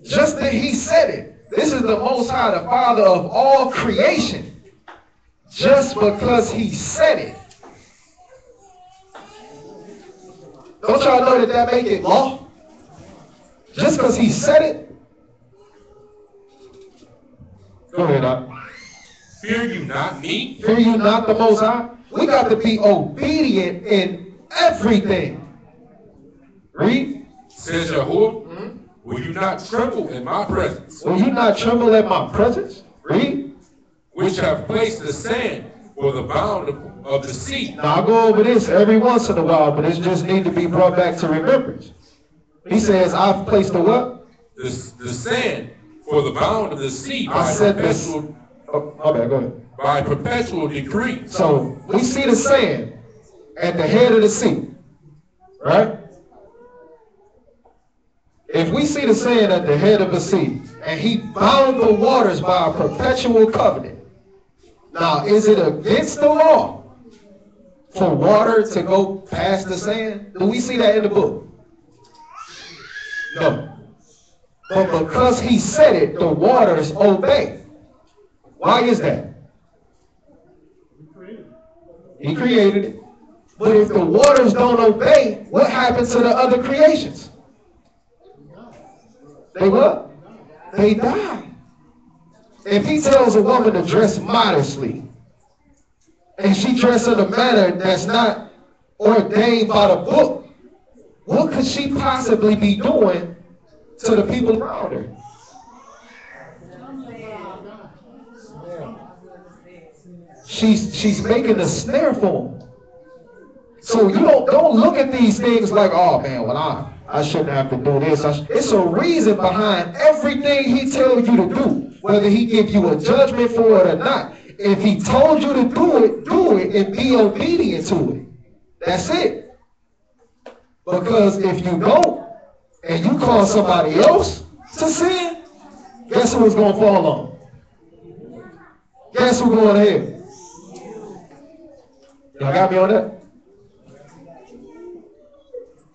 Just that he said it. This is the Most High, the Father of all creation. Just because he said it. Don't y'all know that make it law? Just because he said it? Go ahead, Doc. Fear you not me? Fear you not the Most High? We got to be obedient in everything. Read. Says Yahuwah, will you not tremble in my presence? Will you not tremble at my presence? Read. Which have placed the sand for the bound of the sea. Now I go over this every once in a while, but it just need to be brought back to remembrance. He says, I've placed the what? The sand for the bound of the sea I said this. Oh, my bad, go ahead. By perpetual decree. So we see the sand at the head of the sea, right? If we see the sand at the head of the sea, and he bound the waters by a perpetual covenant, now is it against the law for water to go past the sand? Do we see that in the book? No. But because he said it, the waters obey. Why is that? He created it. But if the waters don't obey, what happens to the other creations? They what? They die. If he tells a woman to dress modestly, and she dresses in a manner that's not ordained by the book, what could she possibly be doing to the people around her? She's making a snare for them. So you don't look at these things like, oh man, well I shouldn't have to do this. It's a reason behind everything he tells you to do, whether he gives you a judgment for it or not. If he told you to do it and be obedient to it. That's it. Because if you don't, and you call somebody else to sin, guess who it's going to fall on? Guess who's going to hell? Y'all got me on that?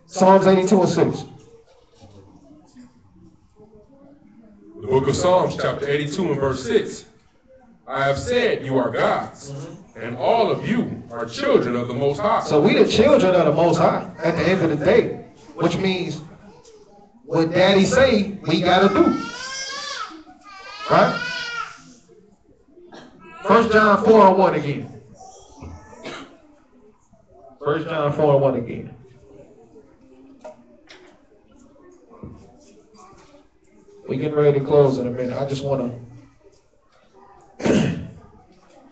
Psalms 82 and 6. The book of Psalms, chapter 82 and verse 6. I have said you are gods, and all of you are children of the Most High. So we the children of the Most High at the end of the day, which means what Daddy say we gotta do, right? 1 John 4 and 1 again. 1 John 4 and 1 again. We getting ready to close in a minute. I just want to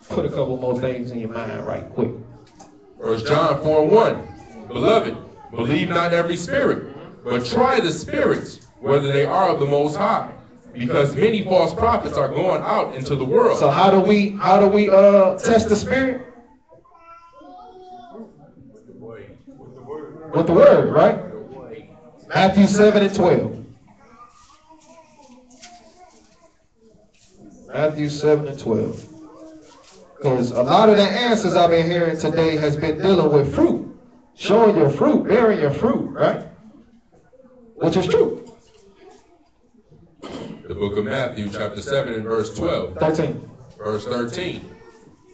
put a couple more things in your mind right quick. 1 John 4 and 1. Beloved, believe not every spirit, but try the spirits, whether they are of the Most High, because many false prophets are going out into the world. So how do we test the spirit? With the word, right? Matthew 7 and 12. Matthew 7 and 12. Because a lot of the answers I've been hearing today has been dealing with fruit. Showing your fruit, bearing your fruit, right? Which is true. The book of Matthew, chapter 7 and verse 12. 13. Verse 13.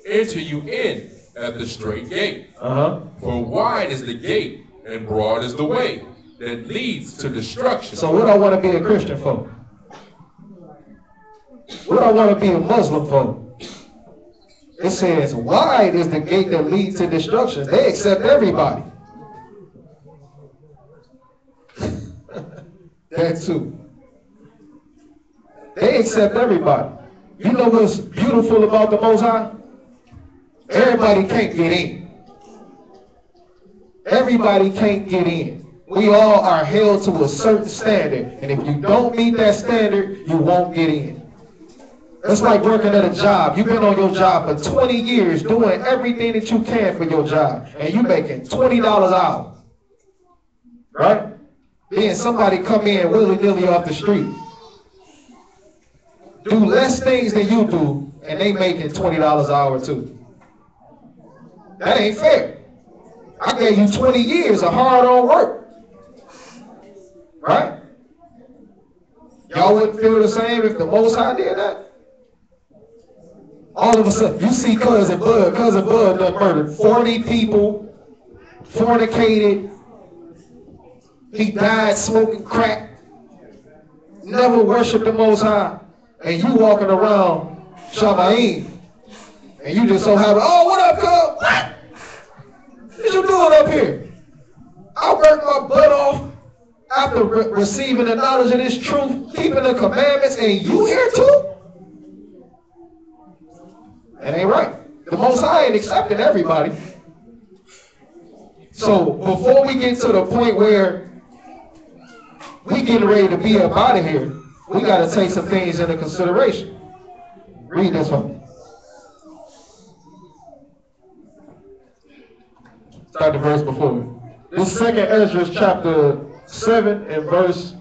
Enter you in at the straight gate. For wide is the gate, and broad is the way that leads to destruction. So what I want to be a Christian for? What I want to be a Muslim for? It says, wide is the gate that leads to destruction. They accept everybody. That too. They accept everybody. You know what's beautiful about the Most High? Everybody can't get in. Everybody can't get in. We all are held to a certain standard. And if you don't meet that standard, you won't get in. It's like working at a job. You've been on your job for 20 years doing everything that you can for your job. And you making $20 an hour. Right? Then somebody come in willy-nilly off the street. Do less things than you do, and they making $20 an hour too. That ain't fair. I gave you 20 years of hard-earned work. Right? Y'all wouldn't feel the same if the Most High did that? All of a sudden, you see Cousin Bud done murdered 40 people, fornicated, he died smoking crack, never worshiped the Most High, and you walking around Shamayim, and you just so happy, oh, what up, cuz? What you doing up here? I worked my butt off after receiving the knowledge of this truth, keeping the commandments, and you here too? That ain't right. The Most High ain't accepting everybody. So before we get to the point where we getting ready to be up out of here, we got to take some things into consideration. Read this one. Start the verse before. This is 2 Ezra chapter 7 and verse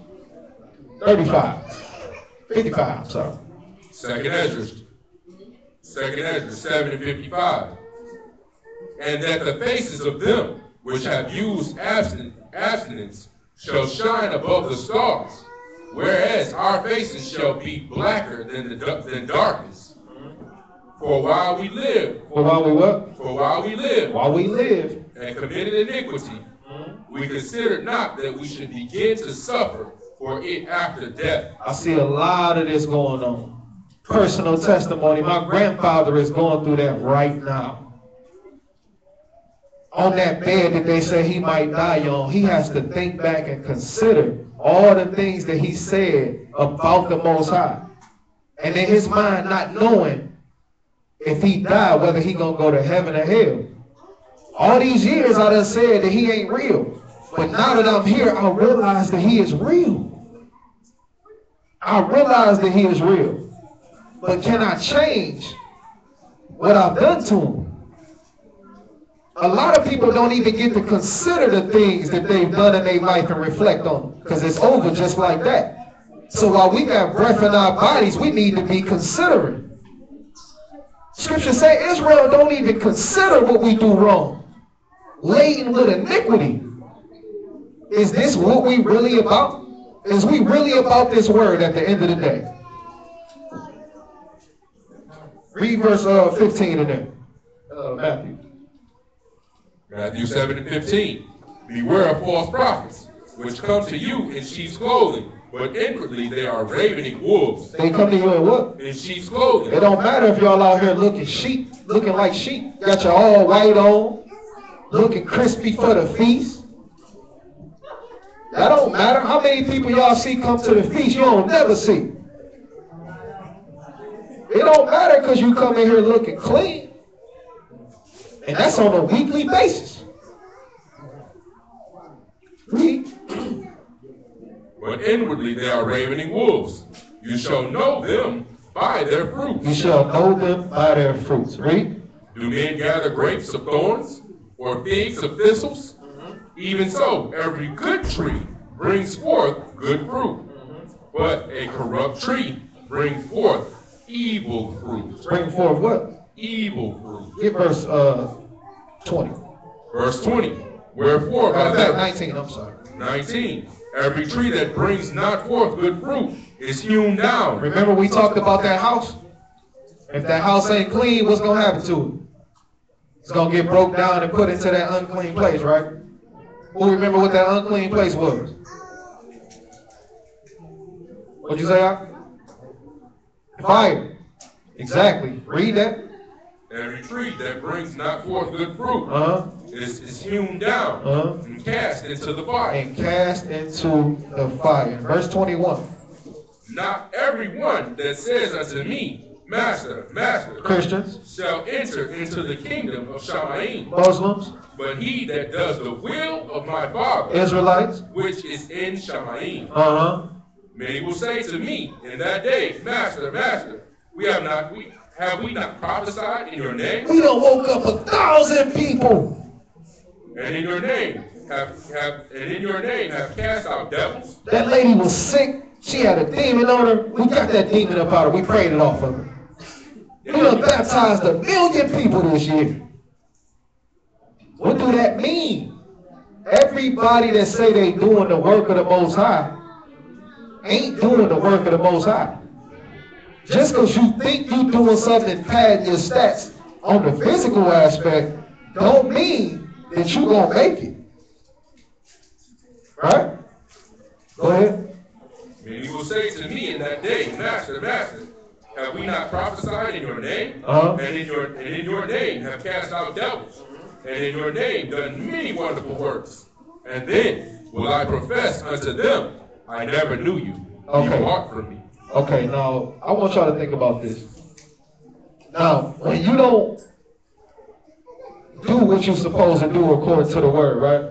55, sorry. 2 Ezra 7 and 55. and that the faces of them which have used abstinence shall shine above the stars, whereas our faces shall be blacker than darkness. For while we live, For while we what? for while we live, While we live, and committed iniquity, we considered not that we should begin to suffer for it after death. I see a lot of this going on. Personal testimony. My grandfather is going through that right now. On that bed that they say he might die on, he has to think back and consider all the things that he said about the Most High. And in his mind, not knowing if he died, whether he gonna go to heaven or hell. All these years I done said that he ain't real. But now that I'm here, I realize that he is real. I realize that he is real. But can I change what I've done to him? A lot of people don't even get to consider the things that they've done in their life and reflect on them, because it's over just like that. So while we got breath in our bodies, we need to be considerate. Scripture say Israel don't even consider what we do wrong, laden with iniquity. Is this what we really about? Is we really about this word at the end of the day? Read verse 15 in there, Matthew. Matthew 7:15. Beware of false prophets, which come to you in sheep's clothing, but inwardly they are ravening wolves. They come to you in what? In sheep's clothing. It don't matter if y'all out here looking like sheep. Got your all white on, looking crispy for the feast. That don't matter. How many people y'all see come to the feast you don't never see? It don't matter because you come in here looking clean. And that's on a weekly basis. Read. But inwardly they are ravening wolves. You shall know them by their fruits. You shall know them by their fruits. Read. Do men gather grapes of thorns or figs of thistles? Even so, every good tree brings forth good fruit. But a corrupt tree brings forth evil fruit. Bring forth what? Evil fruit. Get verse 20. Verse 20. Wherefore, by that 19, I'm sorry. 19. Every tree that brings not forth good fruit is hewn down. Remember we talked about that house? If that house ain't clean, what's going to happen to it? It's going to get broke down and put into that unclean place, right? Who remember what that unclean place was? What'd you say, Al? Fire. Exactly. Read that. Every tree that brings not forth good fruit is hewn down and cast into the fire. And cast into the fire. Verse 21. Not every one that says unto me, Master, Master, Christians, shall enter into the kingdom of Shamaim, Muslims, but he that does the will of my Father, Israelites, which is in Shamaim. Many will say to me in that day, Master, Master, have we not prophesied in your name? We done woke up 1,000 people. And in your name have cast out devils. That lady was sick. She had a demon on her. We got that demon up out of her. We prayed it off of her. We done baptized 1 million people this year. What do that mean? Everybody that say they doing the work of the Most High ain't doing the work of the Most High. Just because you think you doing something padding your stats on the physical aspect don't mean that you gonna make it. Right? Go ahead. Many will say to me in that day, Master, Master, have we not prophesied in your name? And in your name have cast out devils, and in your name done many wonderful works. And then will I profess unto them, I never knew you. Depart from me. Okay, now I want y'all to think about this. Now, when you don't do what you're supposed to do according to the word, right?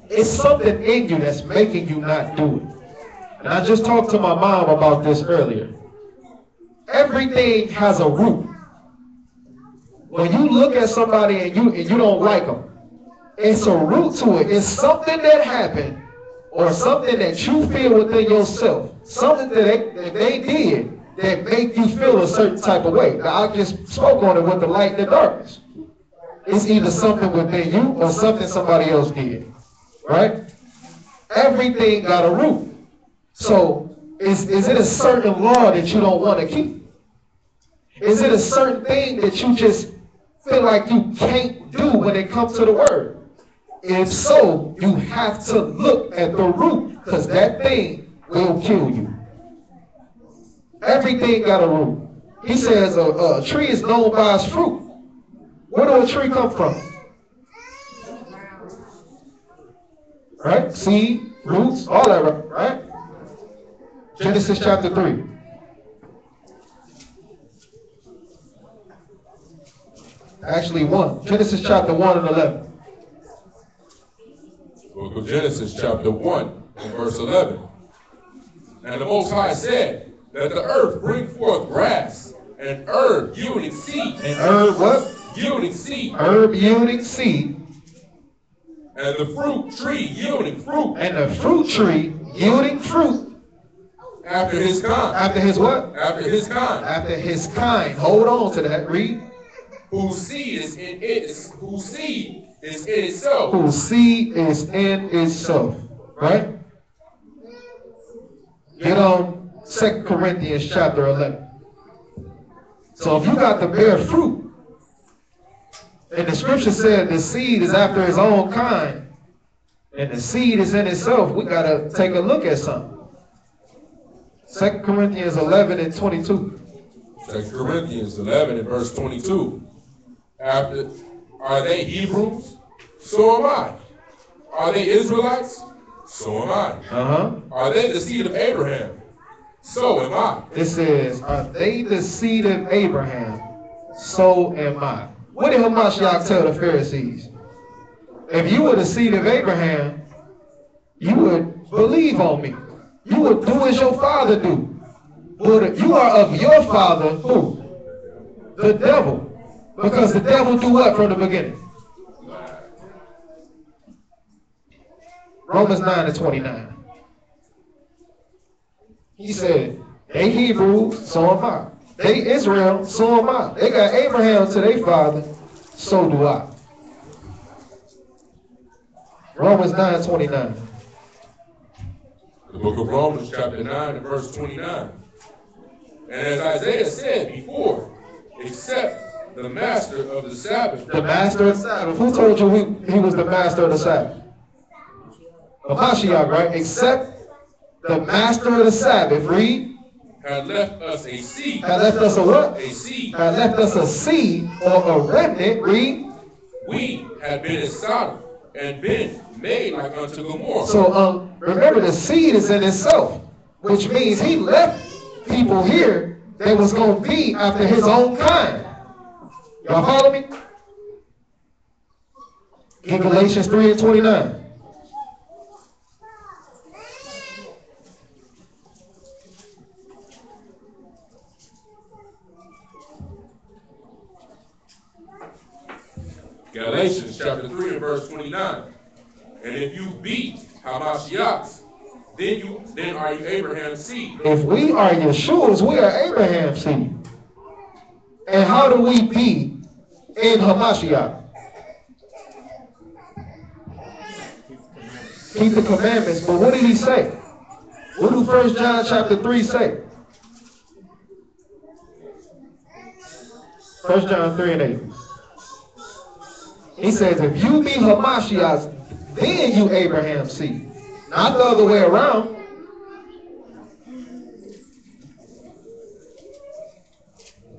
It's something in you that's making you not do it. And I just talked to my mom about this earlier. Everything has a root. When you look at somebody and you don't like them, it's a root to it. It's something that happened or something that you feel within yourself, something that they did that make you feel a certain type of way. Now, I just spoke on it with the light and the darkness. it's either something within you or something somebody else did, right? Everything got a root. So is it a certain law that you don't want to keep? Is it a certain thing that you just feel like you can't do when it comes to the word? If so, you have to look at the root, because that thing will kill you. Everything got a root. He says a tree is known by its fruit. Where do a tree come from? Right? Seed, roots, all that, right? Genesis chapter 3. Actually 1. Genesis chapter 1 and 11. Book of Genesis, chapter 1, and verse 11. And the Most High said, let the earth bring forth grass, and herb yielding seed. And herb what? Yielding seed. Herb yielding seed. And the fruit tree yielding fruit. And the fruit tree yielding fruit. After his kind. After his what? After his kind. After his kind. Hold on to that. Read. Whose seed is in it. Whose seed is in itself. Whose seed is in itself. Right? Get on 2 Corinthians chapter 11. So if you got to bear fruit, and the scripture said the seed is after his own kind, and the seed is in itself, we got to take a look at something. 2 Corinthians 11 and 22. 2 Corinthians 11 and verse 22. Are they Hebrews? So am I. Are they Israelites? So am I. Are they the seed of Abraham? So am I. It says, are they the seed of Abraham? So am I. What did Hamashiach tell the Pharisees? If you were the seed of Abraham, you would believe on me. You would do as your father do. But you are of your father, who? The devil. Because the devil do what from the beginning? Romans 9 and 29. He said, they Hebrews, so am I. They Israel, so am I. They got Abraham to their father, so do I. Romans 9, 29. The book of Romans, chapter 9 and verse 29. And as Isaiah said before, except the master of the Sabbath. The master of the Sabbath. Who told you he was the master of the Sabbath? Hamashiach, right? Except the master of the Sabbath, read. Had left us a seed. Had left us a what? A seed. Had left us a seed or a remnant, read. We had been in Sodom and been made like unto Gomorrah. So remember, the seed is in itself, which means he left people here that was going to be after his own kind. Y'all follow me? In Galatians 3 and 29. Galatians chapter 3 and verse 29. And if you be Hamashiachs, then are you Abraham's seed. If we are Yeshua's, we are Abraham's seed. And how do we be in Hamashiach? Keep the commandments. But what did he say? What do 1 John chapter 3 say? 1 John 3 and 8. He says, if you be Hamashiach's, then you Abraham's seed. Not the other way around.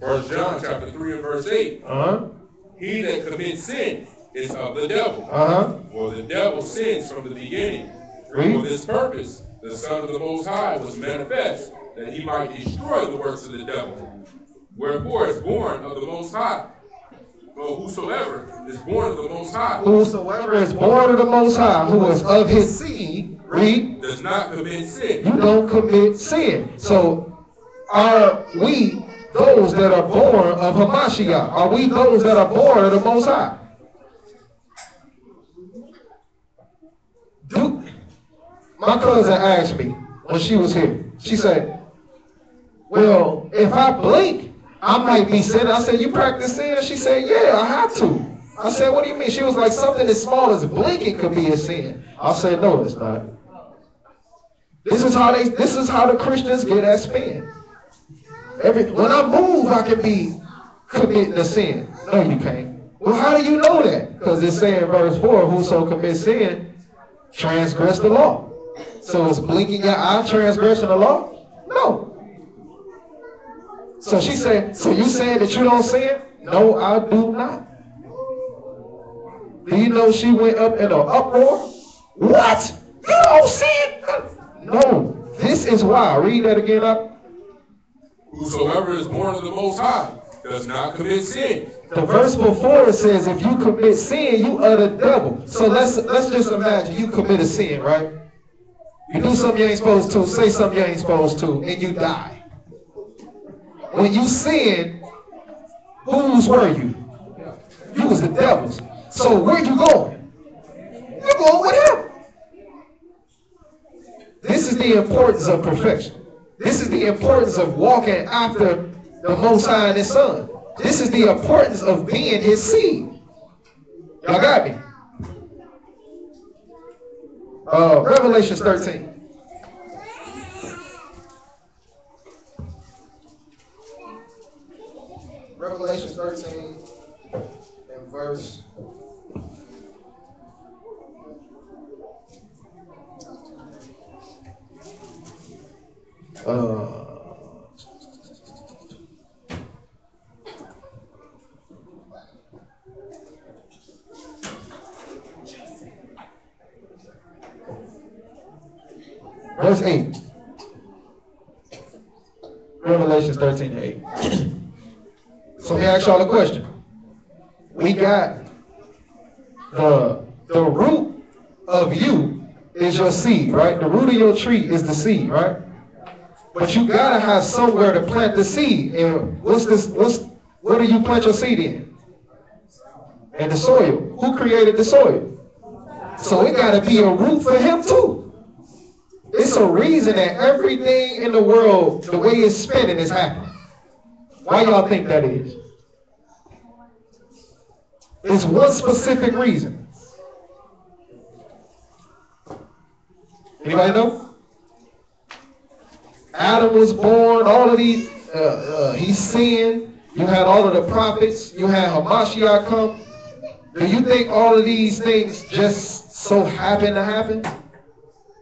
1 John chapter 3 and verse 8. He that commits sin is of the devil. For the devil sins from the beginning. For this purpose, the Son of the Most High was manifest, that he might destroy the works of the devil. Wherefore is born of the Most High. Well, whosoever is born of the Most High. Whosoever is born of the Most High, who is of his seed, read. Does not commit sin. You don't commit sin. So are we those that are born of Hamashiach? Are we those that are born of the Most High? My cousin asked me when she was here. She said, well, if I blink, I might be sinning. I said, you practice sin? She said, yeah, I have to. I said, what do you mean? She was like, something as small as blinking could be a sin. I said, no, it's not. This is how the Christians get at spin. When I move, I can be committing a sin. No, you can't. Well, how do you know that? Because it's saying in verse 4, whoso commits sin, transgress the law. So is blinking your eye transgressing the law? No. So she said, so you saying that you don't sin? No, I do not. Do you know she went up in an uproar? What? You don't sin? No. This is why. Read that again up. Whosoever is born of the Most High does not commit sin. The verse before it says, if you commit sin, you are the devil. So let's just imagine you commit a sin, right? You do something you ain't supposed to, say something you ain't supposed to, and you die. When you sinned, whose were you? You was the devil's. So where you going? You're going with him. This is the importance of perfection. This is the importance of walking after the Most High and His Son. This is the importance of being His seed. Y'all got me? Revelation 13. Revelation 13 and verse 8. Revelation 13 and 8. So let me ask y'all a question. We got the root of you is your seed, right? The root of your tree is the seed, right? But you gotta have somewhere to plant the seed. And where do you plant your seed in? In the soil. Who created the soil? So it gotta be a root for him too. It's a reason that everything in the world, the way it's spinning, is happening. Why y'all think that is? It's one specific reason. Anybody know? Adam was born, all of these, he sinned. You had all of the prophets. You had Hamashiach come. Do you think all of these things just so happen to happen?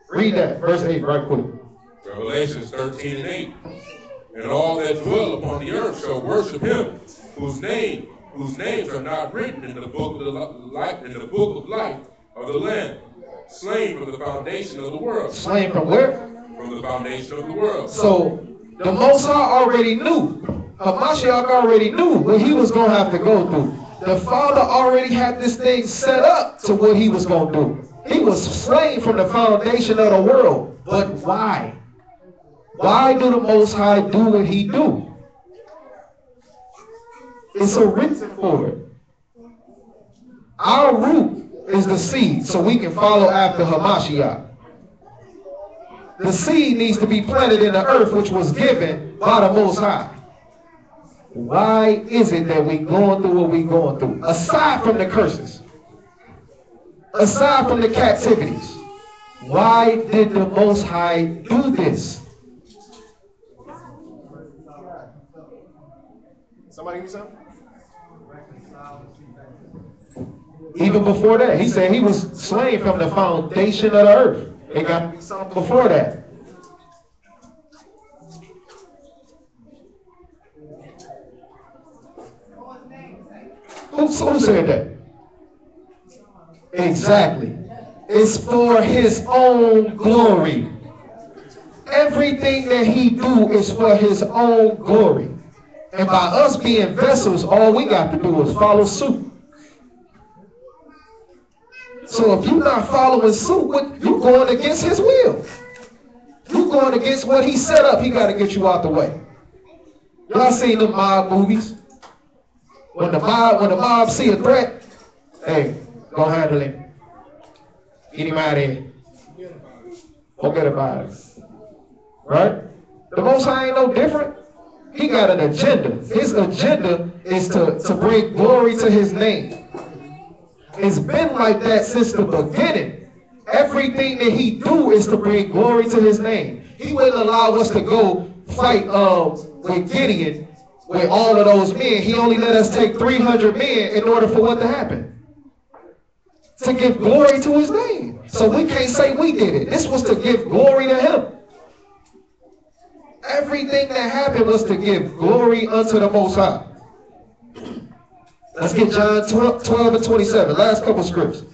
Read that, verse 8, right quick. Revelation 13 and 8. And all that dwell upon the earth shall worship him, whose names are not written in the book of life of the Lamb, slain from the foundation of the world. Slain from where? From the foundation of the world. So the Most High already knew. Hamashiach already knew what he was going to have to go through. The Father already had this thing set up to what he was going to do. He was slain from the foundation of the world. But why? Why do the Most High do what he do? It's a reason for it. Our root is the seed, so we can follow after Hamashiach. The seed needs to be planted in the earth, which was given by the Most High. Why is it that we going through what we going through? Aside from the curses, aside from the captivities, why did the Most High do this? Somebody give me something? Even before that, he said he was slain from the foundation of the earth. It got to be something before that. Who said that? Exactly. It's for his own glory. Everything that he do is for his own glory. And by us being vessels, all we got to do is follow suit. So if you're not following suit, you're going against his will. You're going against what he set up. He got to get you out the way. Y'all seen the mob movies? When the mob see a threat, hey, go handle him. Get him out of here. Forget about it. Right? The Most High ain't no different. He got an agenda. His agenda is to bring glory to his name. It's been like that since the beginning. Everything that he do is to bring glory to his name. He wouldn't allow us to go fight with Gideon with all of those men. He only let us take 300 men in order for what to happen? To give glory to his name. So we can't say we did it. This was to give glory to him. Everything that happened was to give glory unto the Most High. Let's get John 12 and 27. Last couple scripts.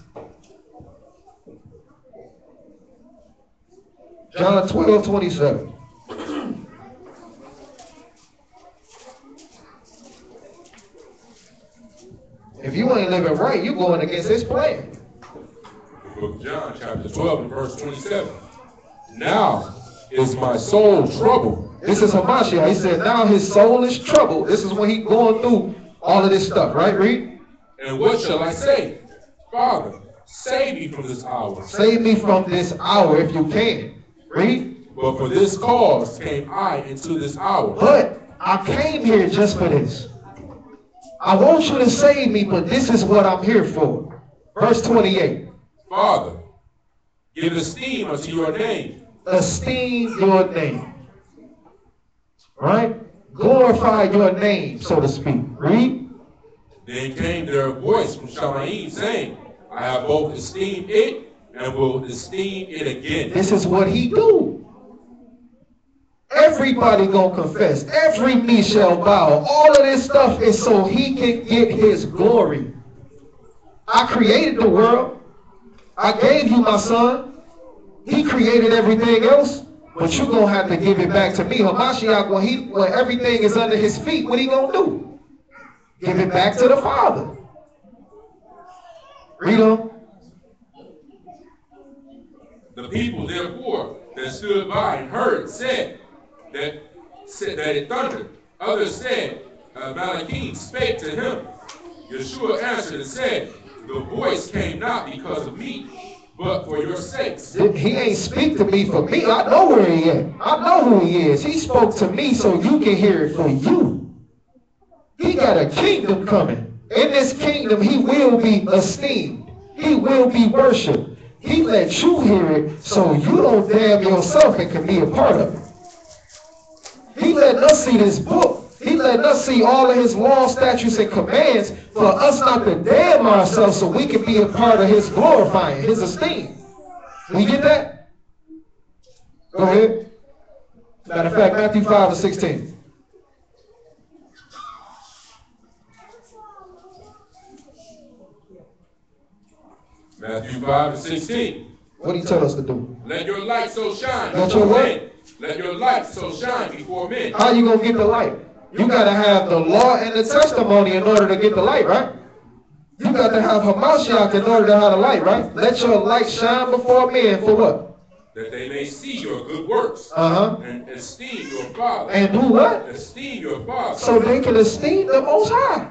John 12, 27. If you ain't living right, you going against his plan. The book of John, chapter 12 and verse 27. Now is my soul troubled. This is Hamashiach. He said, now his soul is troubled. This is when he going through all of this stuff, right? Read. And what shall I say? Father, save me from this hour. Save me from this hour if you can. Read. But for this cause came I into this hour. But I came here just for this. I want you to save me, but this is what I'm here for. Verse 28. Father, give esteem unto your name. Esteem your name. Right? Glorify your name, so to speak. Read. Then came there a voice from Shamaim saying, I have both esteemed it and will esteem it again. This is what he do. Everybody gonna confess. Every knee shall bow. All of this stuff is so he can get his glory. I created the world. I gave you my son. He created everything else. But you're going to have to give it back to me. Hamashiach, when everything is under his feet, what he going to do? Give it back to the Father. Read on. The people, therefore, that stood by and heard said that it thundered. Others said, Malachim spake to him. Yeshua answered and said, the voice came not because of me, but for your sakes. He ain't speak to me for me. I know where he is. I know who he is. He spoke to me so you can hear it for you. He got a kingdom coming. In this kingdom, he will be esteemed. He will be worshipped. He let you hear it so you don't damn yourself and can be a part of it. He letting us see this book. He letting us see all of his law, statutes, and commands for us not to damn ourselves so we can be a part of his glorifying, his esteem. We get that? Go ahead. Matter of fact, Matthew 5 and 16. Matthew 5 and 16. What do you tell us to do? Let your light so shine Let before your what? men. Let your light so shine before men. How you going to get the light? You got to have the law and the testimony in order to get the light, right? You got to have Hamashiach in order to have the light, right? Let your light shine before men for what? That they may see your good works and esteem your Father. And do what? Esteem your Father. So they can esteem the Most High.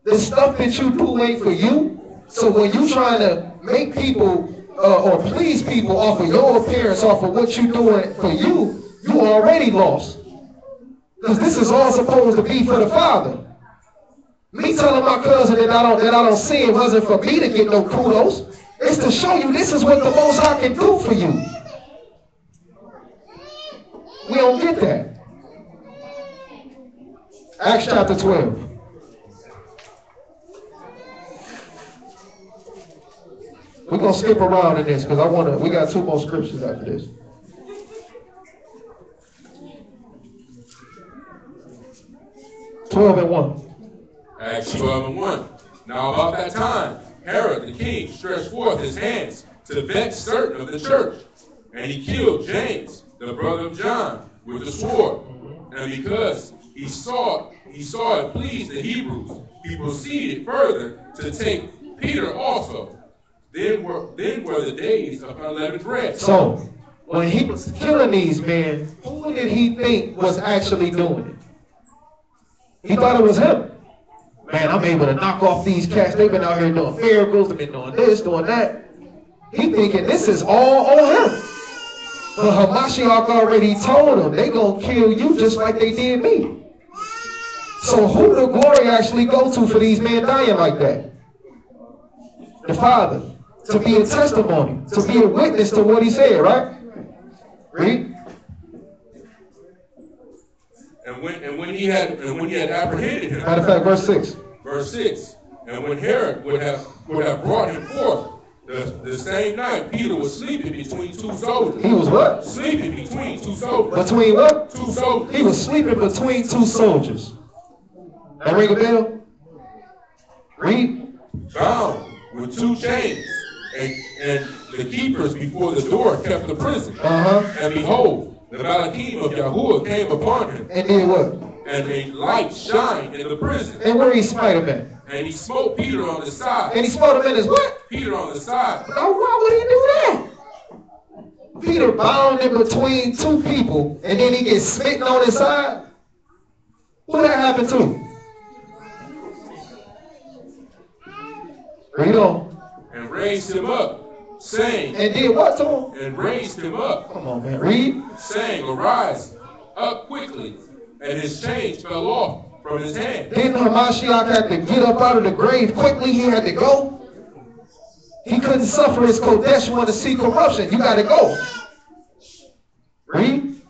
The stuff that you do ain't for you. So when you trying to make people or please people off of your appearance, off of what you doing for you, you already lost. Because this is all supposed to be for the Father. Me telling my cousin that I don't see it wasn't for me to get no kudos. It's to show you this is what the Most High can do for you. We don't get that. Acts chapter 12. We're going to skip around in this because we got 2 more scriptures after this. (12 and 1). Acts 12 and 1. Now about that time, Herod the king stretched forth his hands to vex certain of the church, and he killed James, the brother of John, with the sword. And because he saw it pleased the Hebrews, he proceeded further to take Peter also. Then were the days of unleavened bread. So, when he was killing these men, who did he think was actually doing it? He thought it was him. Man, I'm able to knock off these cats. They've been out here doing miracles. They've been doing this, doing that. He thinking this is all on him. But Hamashiach already told him they gonna kill you just like they did me. So who the glory actually go to for these men dying like that? the Father, to be a testimony, to be a witness to what he said, right? Read. And when he had apprehended him. Matter of fact, verse 6. Verse 6. And when Herod would have brought him forth, the same night Peter was sleeping between two soldiers. He was what? Sleeping between two soldiers. Between what? Two soldiers. He was sleeping between two soldiers. That ring a bell? Read. Bound with two chains, and the keepers before the door kept the prison. And behold, the Malachim of Yahuwah came upon him. And did what? And a light shined in the prison. And where he smite him at? And he smote Peter on the side. And he smote him in his what? Peter on the side. Now, why would he do that? Peter bound in between two people, and then he gets smitten on his side. Who that happened to? Read on. And raised him up, saying. And did what to him? And raised him up. Come on, man. Read. Saying, arise up quickly. And his chains fell off from his hand. Didn't Hamashiach have to get up out of the grave quickly? He had to go. He couldn't suffer his Kodesh want to see corruption. You got to go. Read.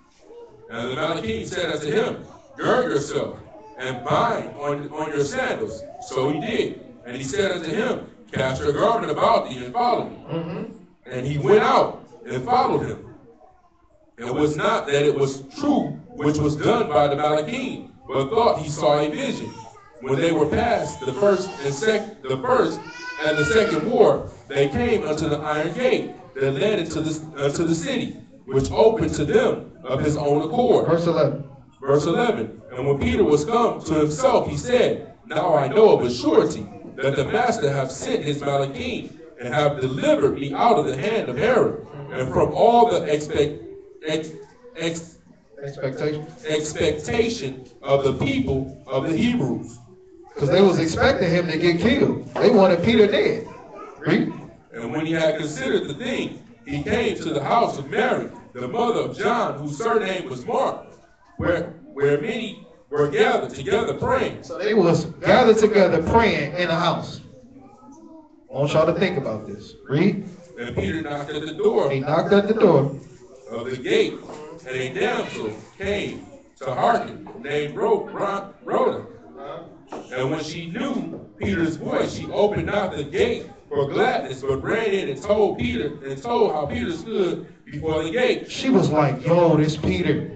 And the Malachim said unto him, gird yourself and bind on your sandals. So he did. And he said unto him, cast your garment about thee and follow me. And he went out and followed him. It was not that it was true which was done by the Malachim, but thought he saw a vision. When they were past the first and the second war, they came unto the iron gate that led into the city, which opened to them of his own accord. Verse 11. Verse 11. And when Peter was come to himself, he said, now I know of a surety that the master hath sent his Malachim and have delivered me out of the hand of Herod and from all the expectation of the people of the Hebrews. Because they was expecting him to get killed. They wanted Peter dead. Read. And when he had considered the thing, he came to the house of Mary, the mother of John, whose surname was Mark, where many were gathered together praying. So they was gathered together praying in a house. I want y'all to think about this. Read. And Peter knocked at the door. He knocked at the door of the gate, and a damsel came to hearken, named Rhoda. And when she knew Peter's voice, she opened not the gate for gladness, but ran in and told how Peter stood before the gate. She was like, yo, this Peter.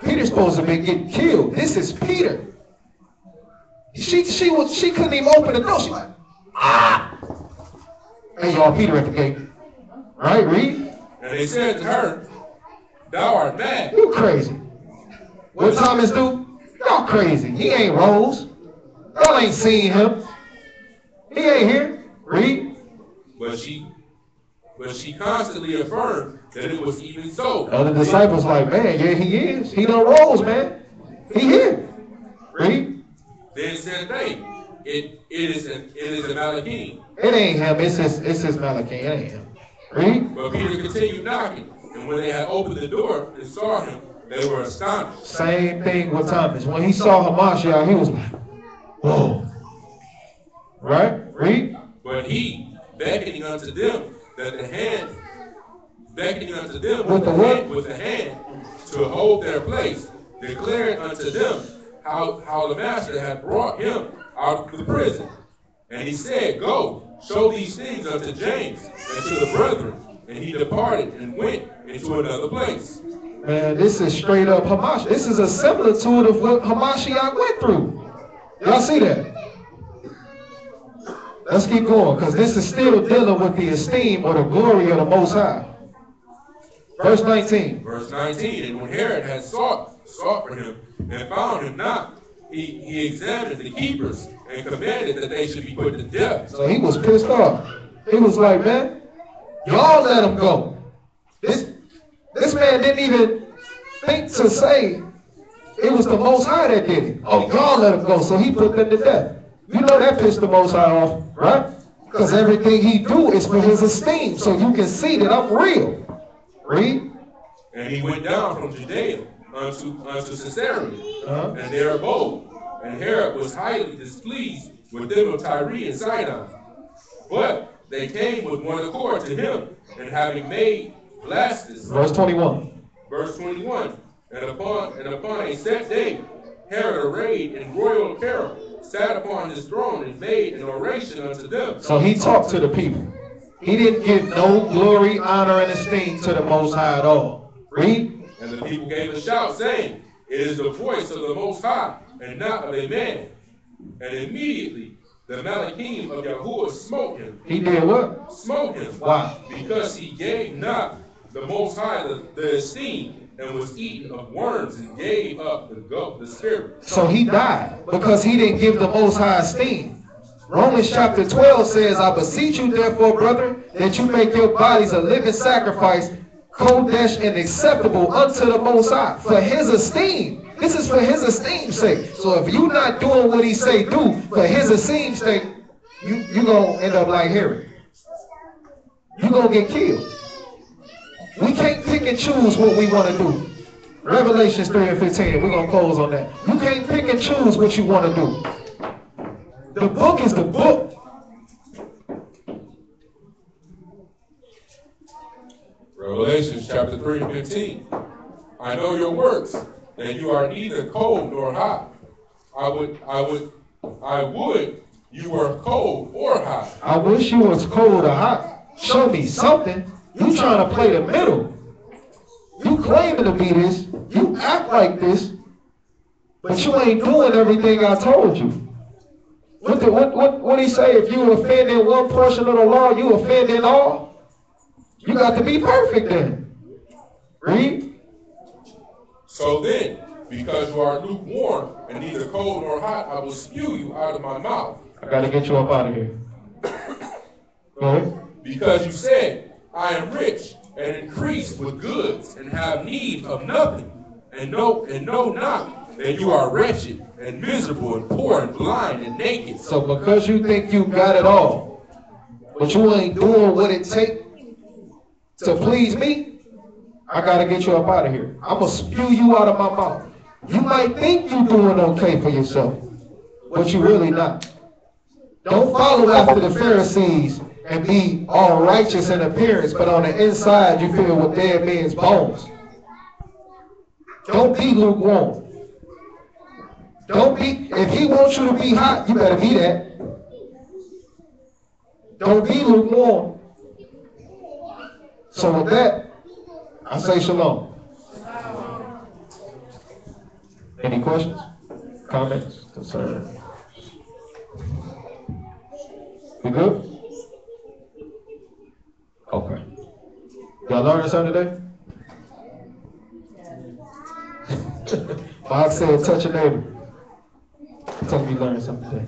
Peter's supposed to be getting killed. This is Peter. She couldn't even open the door. She like, ah! Hey, y'all, Peter at the gate. Right, read. And they said to her, thou art mad. You crazy. What Thomas do? Y'all crazy. He ain't rose. Y'all ain't seen him. He ain't here. Read. But she constantly affirmed that it was even so. Other disciples like, man, yeah, he is. He done rose, man. He here. Read. Then said they, it is a Malachim. It ain't him. It's his Malachim. It ain't him. Read. But Peter continued knocking, and when they had opened the door and saw him, they were astonished. Same thing with Thomas. When he saw Hamashiach, he was like, whoa. Right? Read. But he, beckoning unto them with the hand to hold their place, declared unto them how the master had brought him out of the prison. And he said, go, show these things unto James and to the brethren. And he departed and went into another place. Man, this is straight up Hamashiach. This is a similitude of what Hamashiach went through. Y'all see that? Let's keep going, because this is still dealing with the esteem or the glory of the Most High. Verse 19. Verse 19. And when Herod had sought for him and found him not, he examined the keepers and commanded that they should be put to death. So he was pissed off. He was like, man, y'all let him go. This man didn't even think to say it was the Most High that did it. Oh, y'all let him go. So he put them to death. You know that pissed the Most High off, right? Because everything he do is for his esteem. So you can see that I'm real. Read. And he went down from Judea unto Caesarea, and there abode. And Herod was highly displeased with them of Tyre and Sidon. But they came with one accord to him, and having made Blastus, Verse 21. verse 21, and upon a set day, Herod arrayed in royal apparel, sat upon his throne, and made an oration unto them. So he talked to the people. He didn't give no glory, honor, and esteem to the Most High at all. Read. And the people gave a shout, saying, It is the voice of the Most High, and not of a man. And immediately the Malachim of Yahuwah smote him. He did what? Smote him. Why? Because he gave not the Most High the esteem, and was eaten of worms, and gave up the spirit. So he died because he didn't give the Most High esteem. Romans chapter 12 says, I beseech you therefore, brethren, that you make your bodies a living sacrifice, kodesh and acceptable unto the Most High, for his esteem. This is for his esteem's sake. So if you're not doing what he say do for his esteem's sake, you gonna end up like Herod. You gonna get killed. We can't pick and choose what we want to do. Revelations 3 and 15, we're gonna close on that. You can't pick and choose what you want to do. The book is the book. Revelations chapter 3 and 15. I know your works, that you are neither cold nor hot. I would you were cold or hot. I wish you was cold or hot. Show me something. You trying to play the middle. You claiming to be this. You act like this. But you ain't doing everything I told you. What he say? If you offend in one portion of the law, you offend in all? You got to be perfect then. Read. So then, because you are lukewarm and neither cold nor hot, I will spew you out of my mouth. I got to get you up out of here. Go ahead. Because you said, I am rich and increase with goods and have need of nothing, and know not that you are wretched and miserable and poor and blind and naked. So because you think you got it all, but you ain't doing what it takes to please me, I got to get you up out of here. I'm going to spew you out of my mouth. You might think you're doing okay for yourself, but you really not. Don't follow after the Pharisees and be all righteous in appearance, but on the inside you feel with dead men's bones. Don't be lukewarm. If he wants you to be hot, you better be that. Don't be lukewarm. So with that, I say shalom. Any questions, comments, concerns? We good? Okay. Y'all learning something today? Mark said, touch your neighbor. Tell me you learned something today.